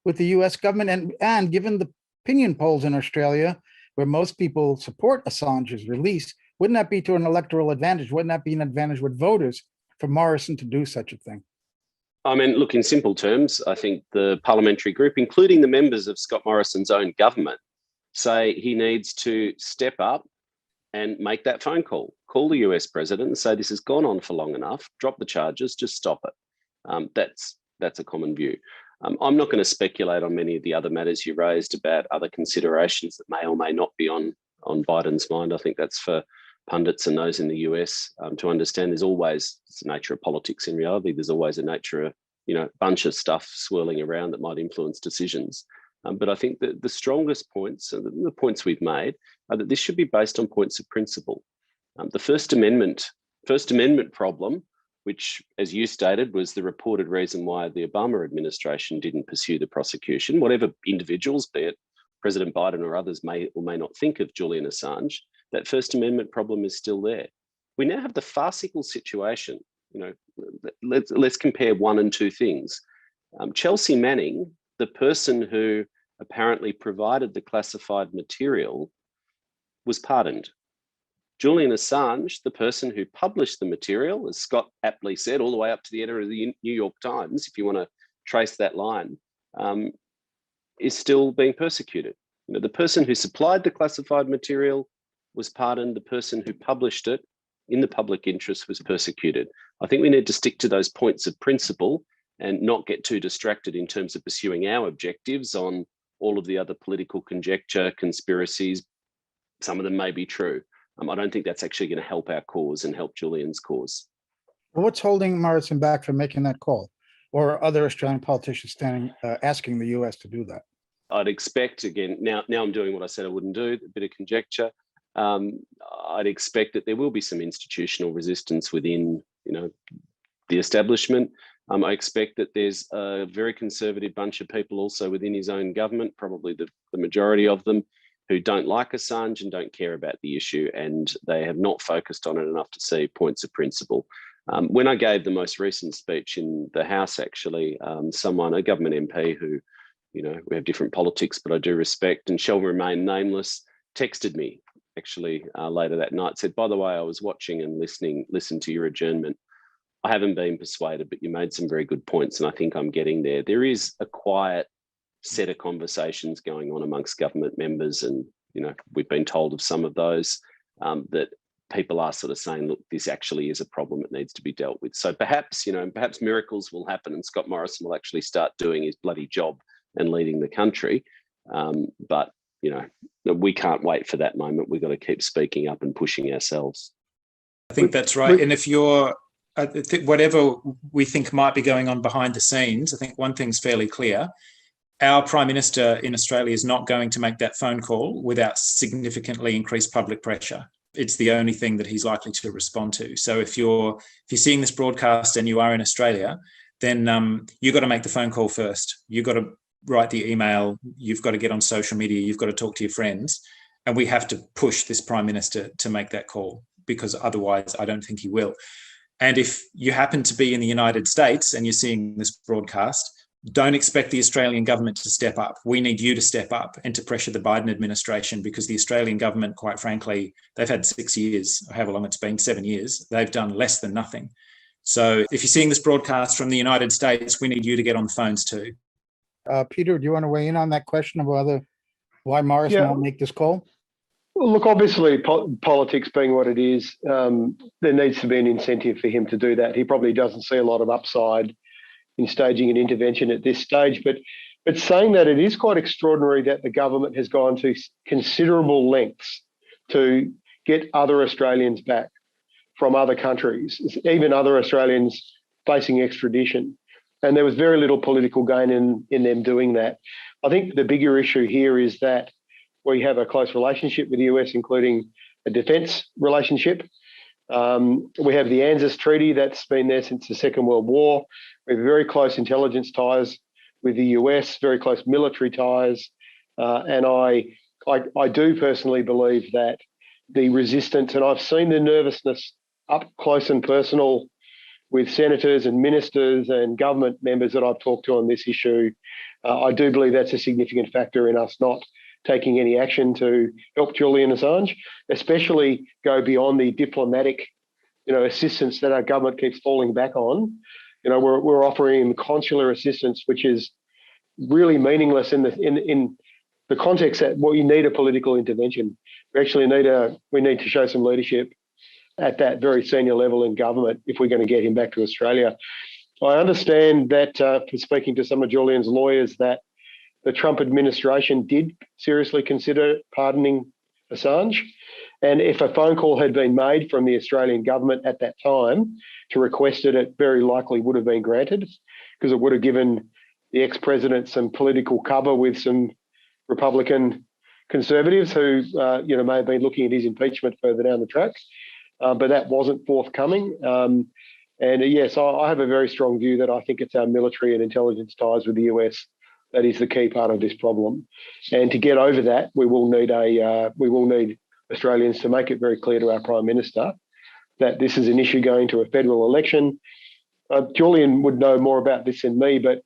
with the US government? And given the opinion polls in Australia, where most people support Assange's release, wouldn't that be to an electoral advantage? Wouldn't that be an advantage with voters for Morrison to do such a thing? I mean, look, in simple terms, I think the parliamentary group, including the members of Scott Morrison's own government, say he needs to step up and make that phone call. Call the US president and say, this has gone on for long enough, drop the charges, just stop it. That's a common view. I'm not going to speculate on many of the other matters you raised about other considerations that may or may not be on Biden's mind. I think that's for pundits and those in the US to understand. There's always, it's the nature of politics in reality, there's always a nature of, bunch of stuff swirling around that might influence decisions. But I think that the strongest points, the points we've made, are that this should be based on points of principle. The First Amendment problem, which, as you stated, was the reported reason why the Obama administration didn't pursue the prosecution, whatever individuals, be it President Biden or others, may or may not think of Julian Assange, that First Amendment problem is still there. We now have the farcical situation. Let's compare one and two things. Chelsea Manning, the person who apparently provided the classified material, was pardoned. Julian Assange, the person who published the material, as Scott aptly said, all the way up to the editor of the New York Times, if you want to trace that line, is still being persecuted. The person who supplied the classified material was pardoned. The person who published it in the public interest was persecuted. I think we need to stick to those points of principle and not get too distracted in terms of pursuing our objectives on all of the other political conjecture, conspiracies. Some of them may be true. I don't think that's actually going to help our cause and help Julian's cause. What's holding Morrison back from making that call, or other Australian politicians asking the US to do that? I'd expect, again, now I'm doing what I said I wouldn't do, a bit of conjecture. I'd expect that there will be some institutional resistance within, the establishment. I expect that there's a very conservative bunch of people also within his own government, probably the majority of them, who don't like Assange and don't care about the issue, and they have not focused on it enough to see points of principle. When I gave the most recent speech in the House, actually, a government MP who, we have different politics, but I do respect and shall remain nameless, texted me actually later that night, said, by the way, I was watching and listened to your adjournment. I haven't been persuaded, but you made some very good points, and I think I'm getting there. There is a quiet set of conversations going on amongst government members, and we've been told of some of those that people are sort of saying, look, this actually is a problem that needs to be dealt with. So perhaps miracles will happen and Scott Morrison will actually start doing his bloody job and leading the country. But we can't wait for that moment. We've got to keep speaking up and pushing ourselves. I think that's right. And if whatever we think might be going on behind the scenes, I think one thing's fairly clear. Our Prime Minister in Australia is not going to make that phone call without significantly increased public pressure. It's the only thing that he's likely to respond to. So if you're seeing this broadcast and you are in Australia, then you've got to make the phone call first. You've got to write the email. You've got to get on social media. You've got to talk to your friends. And we have to push this Prime Minister to make that call, because otherwise I don't think he will. And if you happen to be in the United States and you're seeing this broadcast, don't expect the Australian government to step up. We need you to step up and to pressure the Biden administration, because the Australian government, quite frankly, they've had 6 years, however long it's been, 7 years. They've done less than nothing. So if you're seeing this broadcast from the United States, we need you to get on the phones too. Peter, do you want to weigh in on that question of why Morrison won't make this call? Look, obviously, politics being what it is, there needs to be an incentive for him to do that. He probably doesn't see a lot of upside in staging an intervention at this stage. But saying that, it is quite extraordinary that the government has gone to considerable lengths to get other Australians back from other countries, even other Australians facing extradition. And there was very little political gain in them doing that. I think the bigger issue here is that we have a close relationship with the US, including a defence relationship. We have the ANZUS Treaty that's been there since the Second World War. We have very close intelligence ties with the US, very close military ties. And I do personally believe that the resistance, and I've seen the nervousness up close and personal with senators and ministers and government members that I've talked to on this issue. I do believe that's a significant factor in us not taking any action to help Julian Assange, especially go beyond the diplomatic, assistance that our government keeps falling back on. We're offering him consular assistance, which is really meaningless in the context that you need a political intervention. We actually need to show some leadership at that very senior level in government if we're going to get him back to Australia. I understand that from speaking to some of Julian's lawyers that the Trump administration did seriously consider pardoning Assange. And if a phone call had been made from the Australian government at that time to request it, it very likely would have been granted, because it would have given the ex-president some political cover with some Republican conservatives who may have been looking at his impeachment further down the track. But that wasn't forthcoming. And yes, I have a very strong view that I think it's our military and intelligence ties with the US that is the key part of this problem. And to get over that, we will need Australians to make it very clear to our Prime Minister that this is an issue going to a federal election. Julian would know more about this than me, but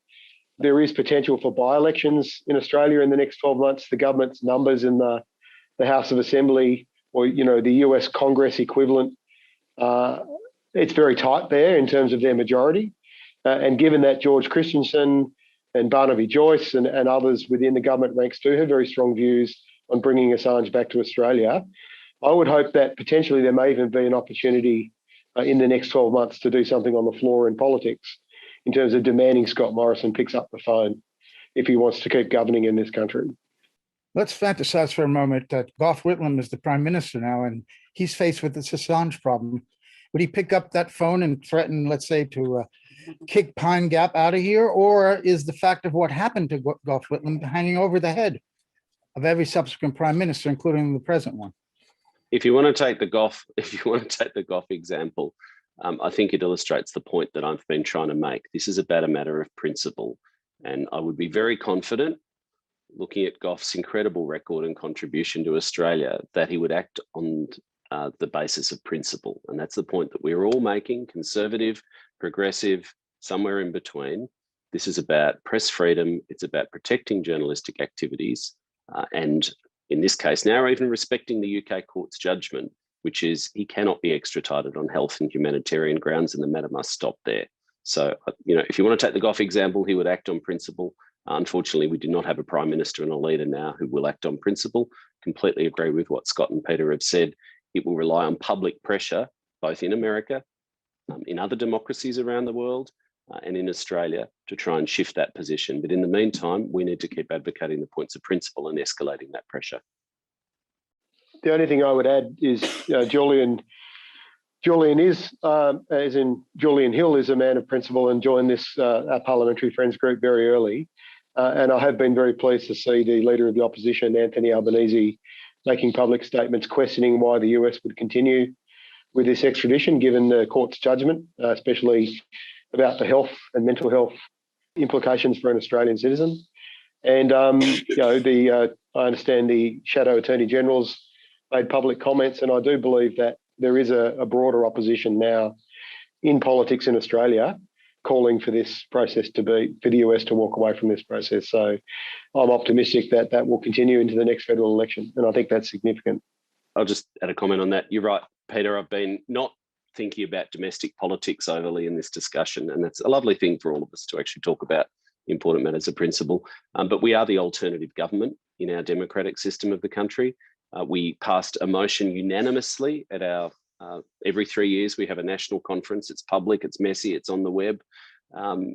there is potential for by-elections in Australia in the next 12 months. The government's numbers in the House of Assembly, or the US Congress equivalent, it's very tight there in terms of their majority. And given that George Christensen and Barnaby Joyce and others within the government ranks do have very strong views on bringing Assange back to Australia, I would hope that potentially there may even be an opportunity in the next 12 months to do something on the floor in politics in terms of demanding Scott Morrison picks up the phone if he wants to keep governing in this country. Let's fantasize for a moment that Gough Whitlam is the Prime Minister now, and he's faced with this Assange problem. Would he pick up that phone and threaten, let's say, to kick Pine Gap out of here? Or is the fact of what happened to Gough Whitlam hanging over the head of every subsequent Prime Minister, including the present one? If you want to take the Gough example, I think it illustrates the point that I've been trying to make. This is about a matter of principle. And I would be very confident, looking at Gough's incredible record and contribution to Australia, that he would act on the basis of principle. And that's the point that we're all making: conservative, progressive, somewhere in between. This is about press freedom. It's about protecting journalistic activities. And in this case now, even respecting the UK court's judgment, which is he cannot be extradited on health and humanitarian grounds, and the matter must stop there. So, if you want to take the Gough example, he would act on principle. Unfortunately, we do not have a Prime Minister and a leader now who will act on principle. Completely agree with what Scott and Peter have said. It will rely on public pressure, both in America, in other democracies around the world, and in Australia, to try and shift that position. But in the meantime, we need to keep advocating the points of principle and escalating that pressure. The only thing I would add is Julian is, as in Julian Hill, is a man of principle and joined this our Parliamentary Friends group very early. And I have been very pleased to see the Leader of the Opposition, Anthony Albanese, making public statements questioning why the US would continue with this extradition, given the court's judgment, especially about the health and mental health implications for an Australian citizen. And, I understand the Shadow Attorney General's made public comments, and I do believe that there is a broader opposition now in politics in Australia calling for this process for the US to walk away from this process. So I'm optimistic that that will continue into the next federal election, and I think that's significant. I'll just add a comment on that. You're right, Peter. I've been not thinking about domestic politics overly in this discussion, and that's a lovely thing for all of us to actually talk about important matters of principle. But we are the alternative government in our democratic system of the country. We passed a motion unanimously at our, every 3 years we have a national conference. It's public, it's messy, it's on the web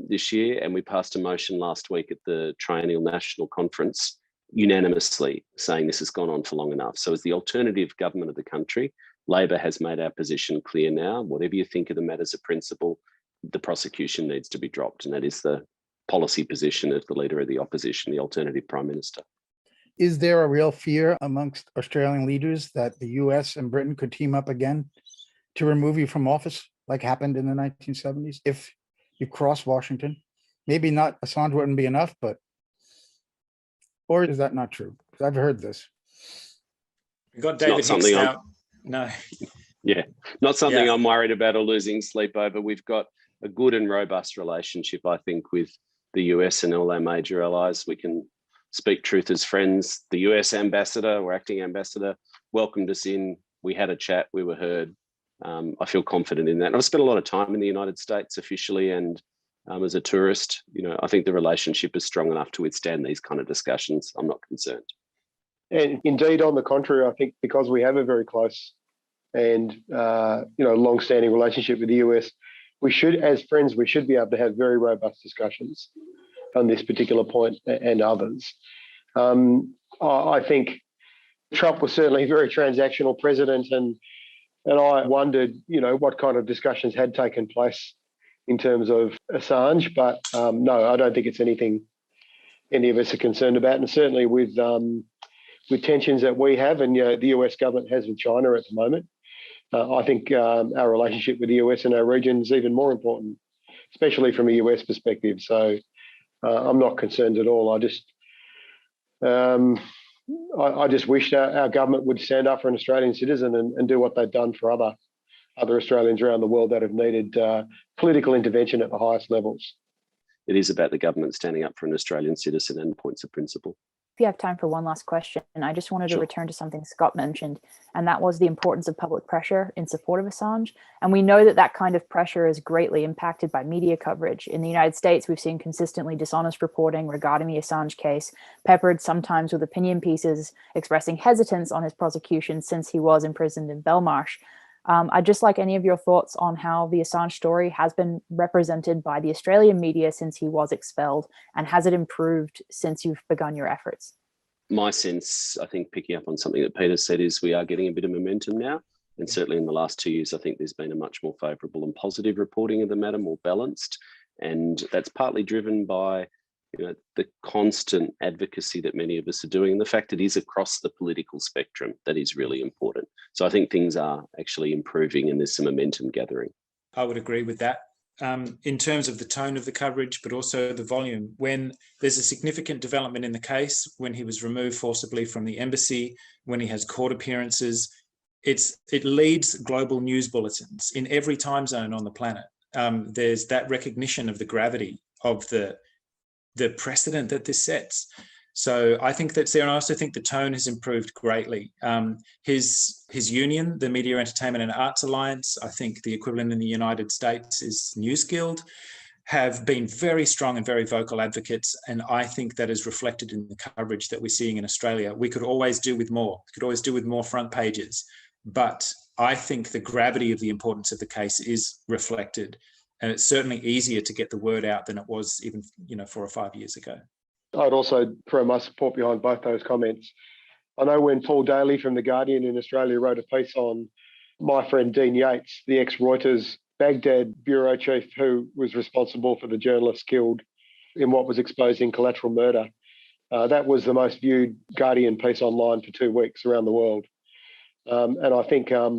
this year. And we passed a motion last week at the Triennial National Conference unanimously saying this has gone on for long enough. So as the alternative government of the country, Labor has made our position clear now. Whatever you think of the matters of principle, the prosecution needs to be dropped. And that is the policy position of the Leader of the Opposition, the alternative Prime Minister. Is there a real fear amongst Australian leaders that the US and Britain could team up again to remove you from office, like happened in the 1970s, if you cross Washington? Maybe not, Assange wouldn't be enough, but, or is that not true? Because I've heard this. We've got David Hicks now. No. Yeah, not something I'm worried about or losing sleep over. We've got a good and robust relationship, I think, with the US and all our major allies. We can speak truth as friends. The US ambassador or acting ambassador welcomed us in. We had a chat, we were heard. I feel confident in that. And I've spent a lot of time in the United States officially and as a tourist. You know, I think the relationship is strong enough to withstand these kind of discussions. I'm not concerned. And indeed, on the contrary, I think because we have a very close and long-standing relationship with the US, we should, as friends, we should be able to have very robust discussions on this particular point and others. I think Trump was certainly a very transactional president, and I wondered, what kind of discussions had taken place in terms of Assange. But no, I don't think it's anything any of us are concerned about, and certainly with tensions that we have and the US government has with China at the moment. I think our relationship with the US and our region is even more important, especially from a US perspective. So I'm not concerned at all. I just wish our government would stand up for an Australian citizen and do what they've done for other Australians around the world that have needed political intervention at the highest levels. It is about the government standing up for an Australian citizen and points of principle. If you have time for one last question, I just wanted to return to something Scott mentioned, and that was the importance of public pressure in support of Assange. And we know that kind of pressure is greatly impacted by media coverage. In the United States, we've seen consistently dishonest reporting regarding the Assange case, peppered sometimes with opinion pieces expressing hesitance on his prosecution since he was imprisoned in Belmarsh. I'd just like any of your thoughts on how the Assange story has been represented by the Australian media since he was expelled, and has it improved since you've begun your efforts? My sense, I think, picking up on something that Peter said, is we are getting a bit of momentum now. And certainly in the last 2 years, I think there's been a much more favourable and positive reporting of the matter, more balanced. And that's partly driven by the constant advocacy that many of us are doing, and the fact it is across the political spectrum that is really important. So I think things are actually improving and there's some momentum gathering. I would agree with that. In terms of the tone of the coverage, but also the volume. When there's a significant development in the case, when he was removed forcibly from the embassy, when he has court appearances, it leads global news bulletins in every time zone on the planet. There's that recognition of the gravity of the precedent that this sets. So I think that's there. And I also think the tone has improved greatly. His union, the Media, Entertainment and Arts Alliance, I think the equivalent in the United States is News Guild, have been very strong and very vocal advocates. And I think that is reflected in the coverage that we're seeing in Australia. We could always do with more. We could always do with more front pages. But I think the gravity of the importance of the case is reflected. And it's certainly easier to get the word out than it was even 4 or 5 years ago. I'd also throw my support behind both those comments. I know when Paul Daly from The Guardian in Australia wrote a piece on my friend Dean Yates, the ex-Reuters Baghdad bureau chief who was responsible for the journalists killed in what was exposed in collateral murder, that was the most viewed Guardian piece online for 2 weeks around the world. And I think, of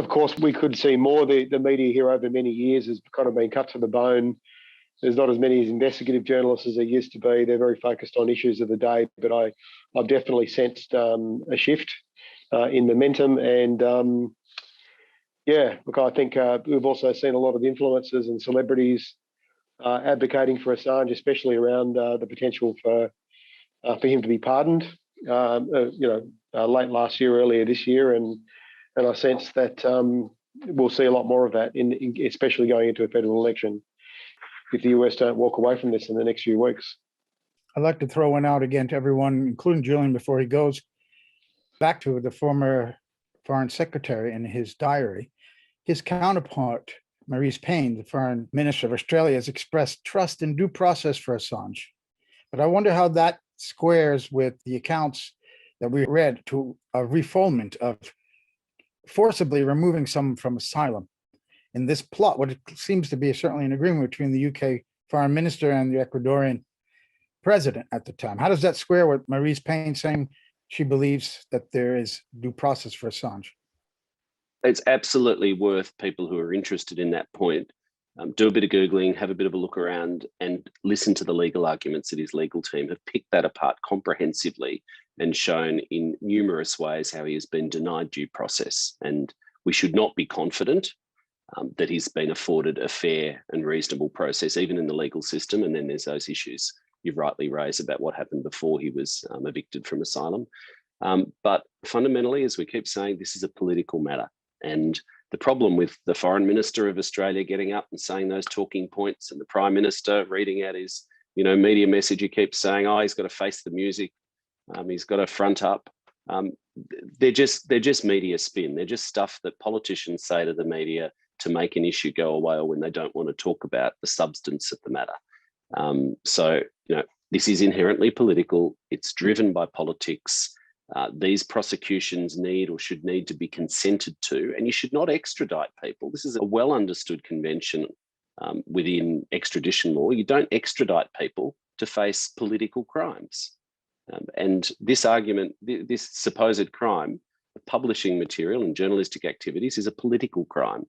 course, we could see more. The media here over many years has kind of been cut to the bone. There's not as many investigative journalists as there used to be. They're very focused on issues of the day, but I've definitely sensed a shift in momentum. And I think we've also seen a lot of influencers and celebrities advocating for Assange, especially around the potential for him to be pardoned. Late last year, earlier this year, and I sense that we'll see a lot more of that, especially going into a federal election, if the US don't walk away from this in the next few weeks. I'd like to throw one out again to everyone, including Julian, before he goes back to the former Foreign Secretary in his diary. His counterpart, Marise Payne, the Foreign Minister of Australia, has expressed trust in due process for Assange. But I wonder how that squares with the accounts that we read to a refoulement of forcibly removing someone from asylum. In this plot, what it seems to be certainly an agreement between the UK Foreign Minister and the Ecuadorian president at the time. How does that square with Marise Payne saying she believes that there is due process for Assange? It's absolutely worth people who are interested in that point do a bit of Googling, have a bit of a look around and listen to the legal arguments that his legal team have picked that apart comprehensively and shown in numerous ways how he has been denied due process. And we should not be confident that he's been afforded a fair and reasonable process, even in the legal system. And then there's those issues you've rightly raised about what happened before he was evicted from asylum. But fundamentally, as we keep saying, this is a political matter. And the problem with the Foreign Minister of Australia getting up and saying those talking points and the Prime Minister reading out his media message, he keeps saying, oh, he's got to face the music, he's got to front up. They're just media spin. They're just stuff that politicians say to the media to make an issue go away or when they don't want to talk about the substance of the matter. So, this is inherently political. It's driven by politics. These prosecutions need or should need to be consented to, and you should not extradite people. This is a well understood convention within extradition law. You don't extradite people to face political crimes. And this argument, this supposed crime of publishing material and journalistic activities is a political crime,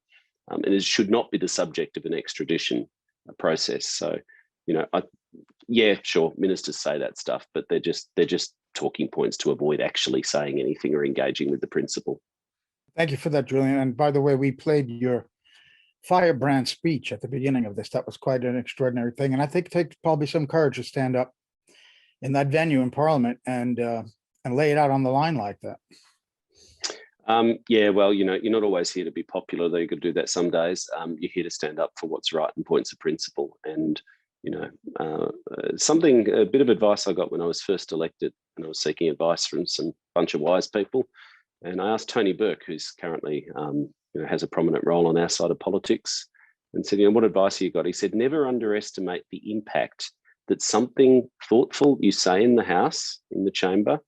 and it should not be the subject of an extradition process. So, yeah, sure, ministers say that stuff, but they're just talking points to avoid actually saying anything or engaging with the principle. Thank you for that, Julian. And by the way, we played your firebrand speech at the beginning of this. That was quite an extraordinary thing. And I think it takes probably some courage to stand up in that venue in Parliament and lay it out on the line like that. Yeah, well, you're not always here to be popular, though. You could do that some days. You're here to stand up for what's right and points of principle. And a bit of advice I got when I was first elected, and I was seeking advice from some bunch of wise people. And I asked Tony Burke, who's currently has a prominent role on our side of politics, and said, what advice have you got? He said, never underestimate the impact that something thoughtful you say in the House, in the chamber,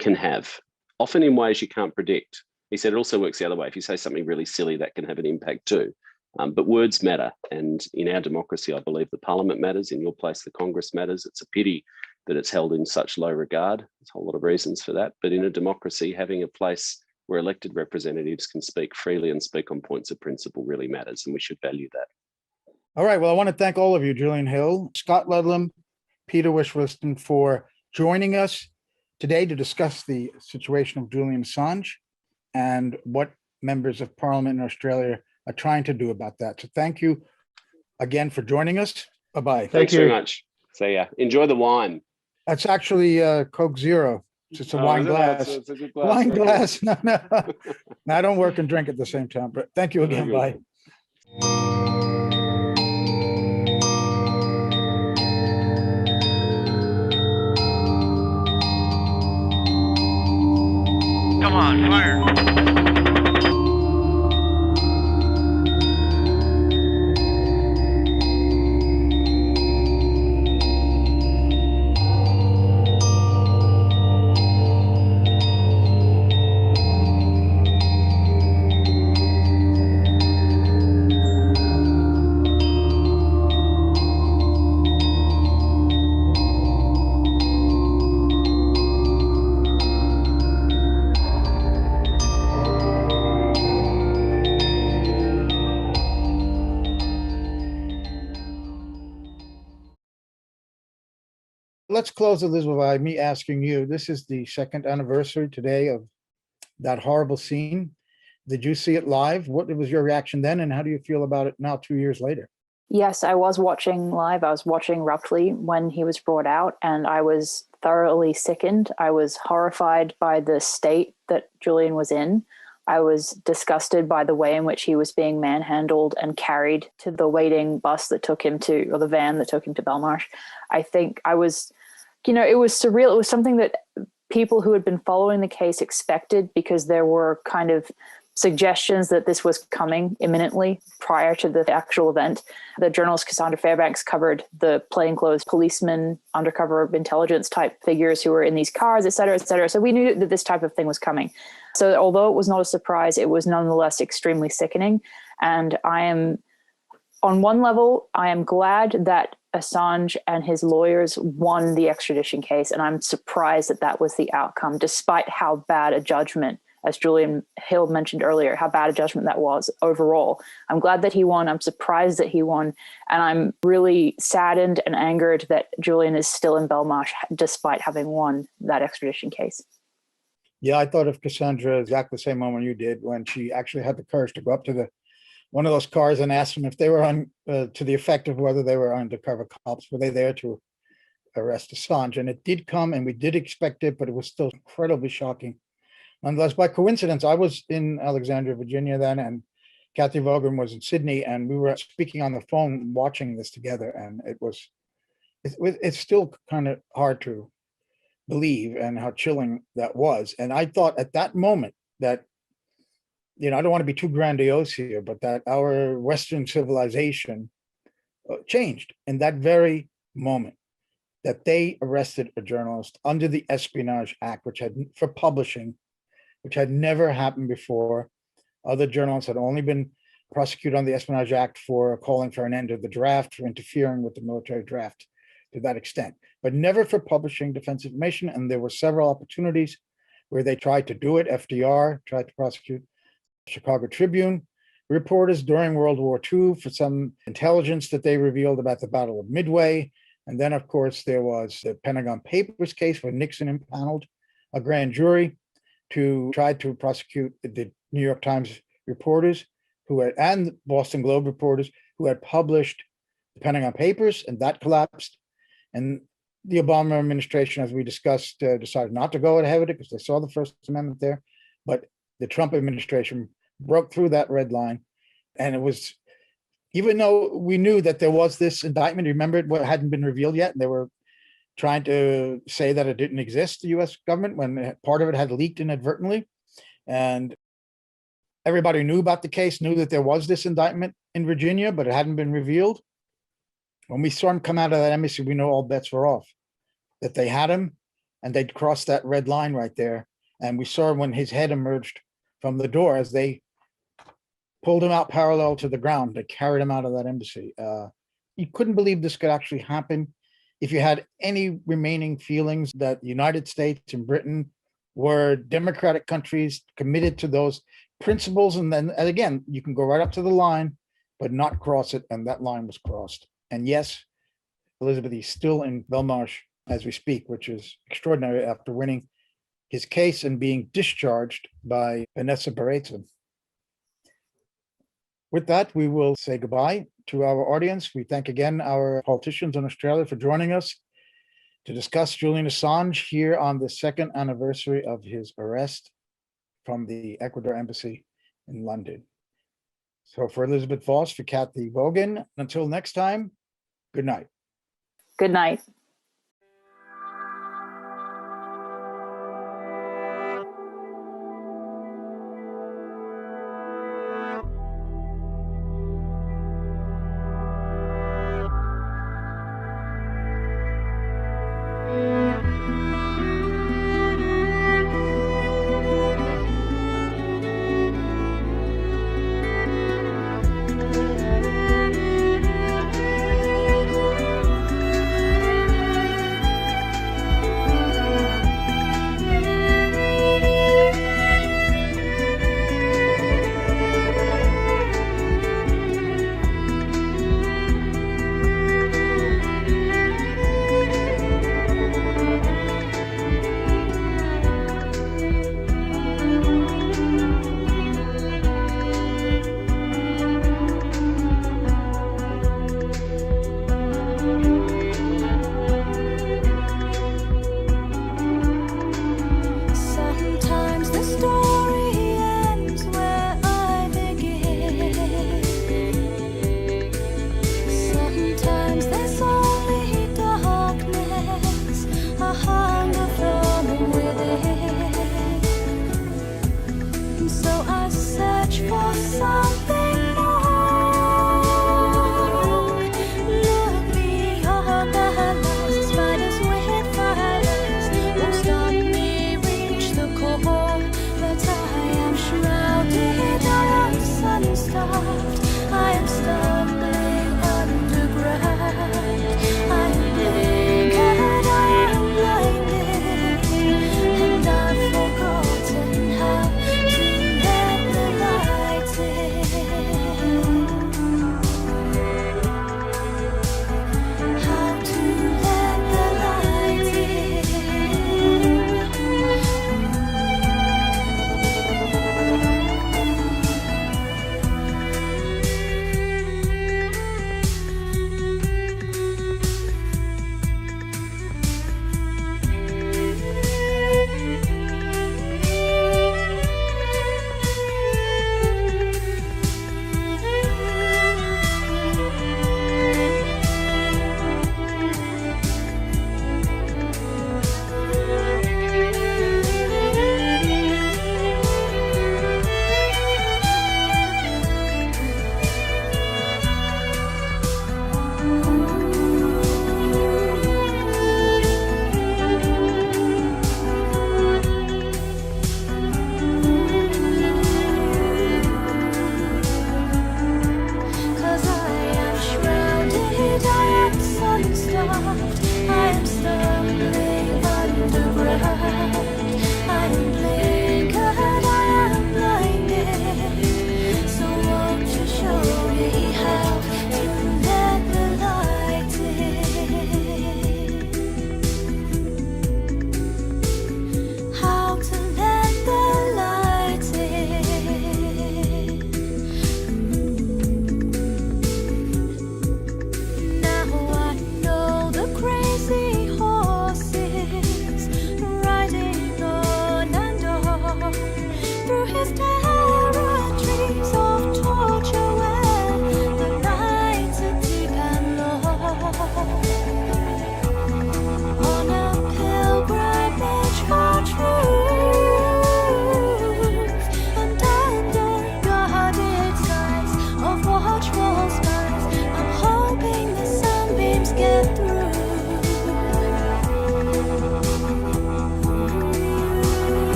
can have, often in ways you can't predict. He said it also works the other way. If you say something really silly, that can have an impact too. But words matter. And in our democracy, I believe the Parliament matters. In your place, the Congress matters. It's a pity that it's held in such low regard. There's a whole lot of reasons for that. But in a democracy, having a place where elected representatives can speak freely and speak on points of principle really matters, and we should value that. All right. Well, I want to thank all of you, Julian Hill, Scott Ludlam, Peter Whish-Wilson, for joining us today to discuss the situation of Julian Assange and what members of Parliament in Australia are trying to do about that. So thank you again for joining us. Bye-bye. Thanks very much. See ya. Enjoy the wine. That's actually Coke Zero. It's a wine glass. It's a good glass. Wine glass. No. I don't work and drink at the same time, but thank you again. Bye. Come on, fire. Let's close, Elizabeth, by me asking you, this is the second anniversary today of that horrible scene. Did you see it live? What was your reaction then, and how do you feel about it now 2 years later? Yes, I was watching live. I was watching roughly when he was brought out, and I was thoroughly sickened. I was horrified by the state that Julian was in. I was disgusted by the way in which he was being manhandled and carried to the waiting bus that took him to, or the van that took him to Belmarsh. I think I was it was surreal. It was something that people who had been following the case expected, because there were kind of suggestions that this was coming imminently prior to the actual event. The journalist Cassandra Fairbanks covered the plainclothes policemen, undercover intelligence type figures who were in these cars, et cetera, et cetera. So we knew that this type of thing was coming. So although it was not a surprise, it was nonetheless extremely sickening. And on one level, I am glad that Assange and his lawyers won the extradition case. And I'm surprised that that was the outcome, despite how bad a judgment, as Julian Hill mentioned earlier, how bad a judgment that was overall. I'm glad that he won. I'm surprised that he won. And I'm really saddened and angered that Julian is still in Belmarsh despite having won that extradition case. Yeah, I thought of Cassandra exactly the same moment you did, when she actually had the courage to go up to one of those cars and ask them if they were on, to the effect of whether they were undercover cops. Were they there to arrest Assange? And it did come, and we did expect it, but it was still incredibly shocking. Nonetheless, by coincidence, I was in Alexandria, Virginia then, and Kathy Vaughan was in Sydney, and we were speaking on the phone, watching this together. And it's still kind of hard to believe, and how chilling that was. And I thought at that moment that, I don't want to be too grandiose here, but that our Western civilization changed in that very moment, that they arrested a journalist under the Espionage Act, for publishing, which had never happened before. Other journalists had only been prosecuted on the Espionage Act for calling for an end to the draft, for interfering with the military draft to that extent, but never for publishing defense information. And there were several opportunities where they tried to do it. FDR tried to prosecute Chicago Tribune reporters during World War II for some intelligence that they revealed about the Battle of Midway. And then, of course, there was the Pentagon Papers case where Nixon impaneled a grand jury to try to prosecute the New York Times reporters and Boston Globe reporters who had published the Pentagon Papers, and that collapsed. And the Obama administration, as we discussed, decided not to go ahead with it because they saw the First Amendment there. But the Trump administration broke through that red line. And it was, even though we knew that there was this indictment, remember, it hadn't been revealed yet. And they were trying to say that it didn't exist, the US government, when part of it had leaked inadvertently. And everybody knew about the case, knew that there was this indictment in Virginia, but it hadn't been revealed. When we saw him come out of that embassy, we know all bets were off, that they had him and they'd crossed that red line right there. And we saw when his head emerged from the door as they pulled him out parallel to the ground. They carried him out of that embassy. You couldn't believe this could actually happen. If you had any remaining feelings that the United States and Britain were democratic countries committed to those principles, and again, you can go right up to the line, but not cross it. And that line was crossed. And yes, Elizabeth, he's still in Belmarsh as we speak, which is extraordinary after winning his case and being discharged by Vanessa Baraitser. With that, we will say goodbye to our audience. We thank again our politicians in Australia for joining us to discuss Julian Assange here on the second anniversary of his arrest from the Ecuador Embassy in London. So for Elizabeth Voss, for Kathy Vaughan, until next time, good night. Good night.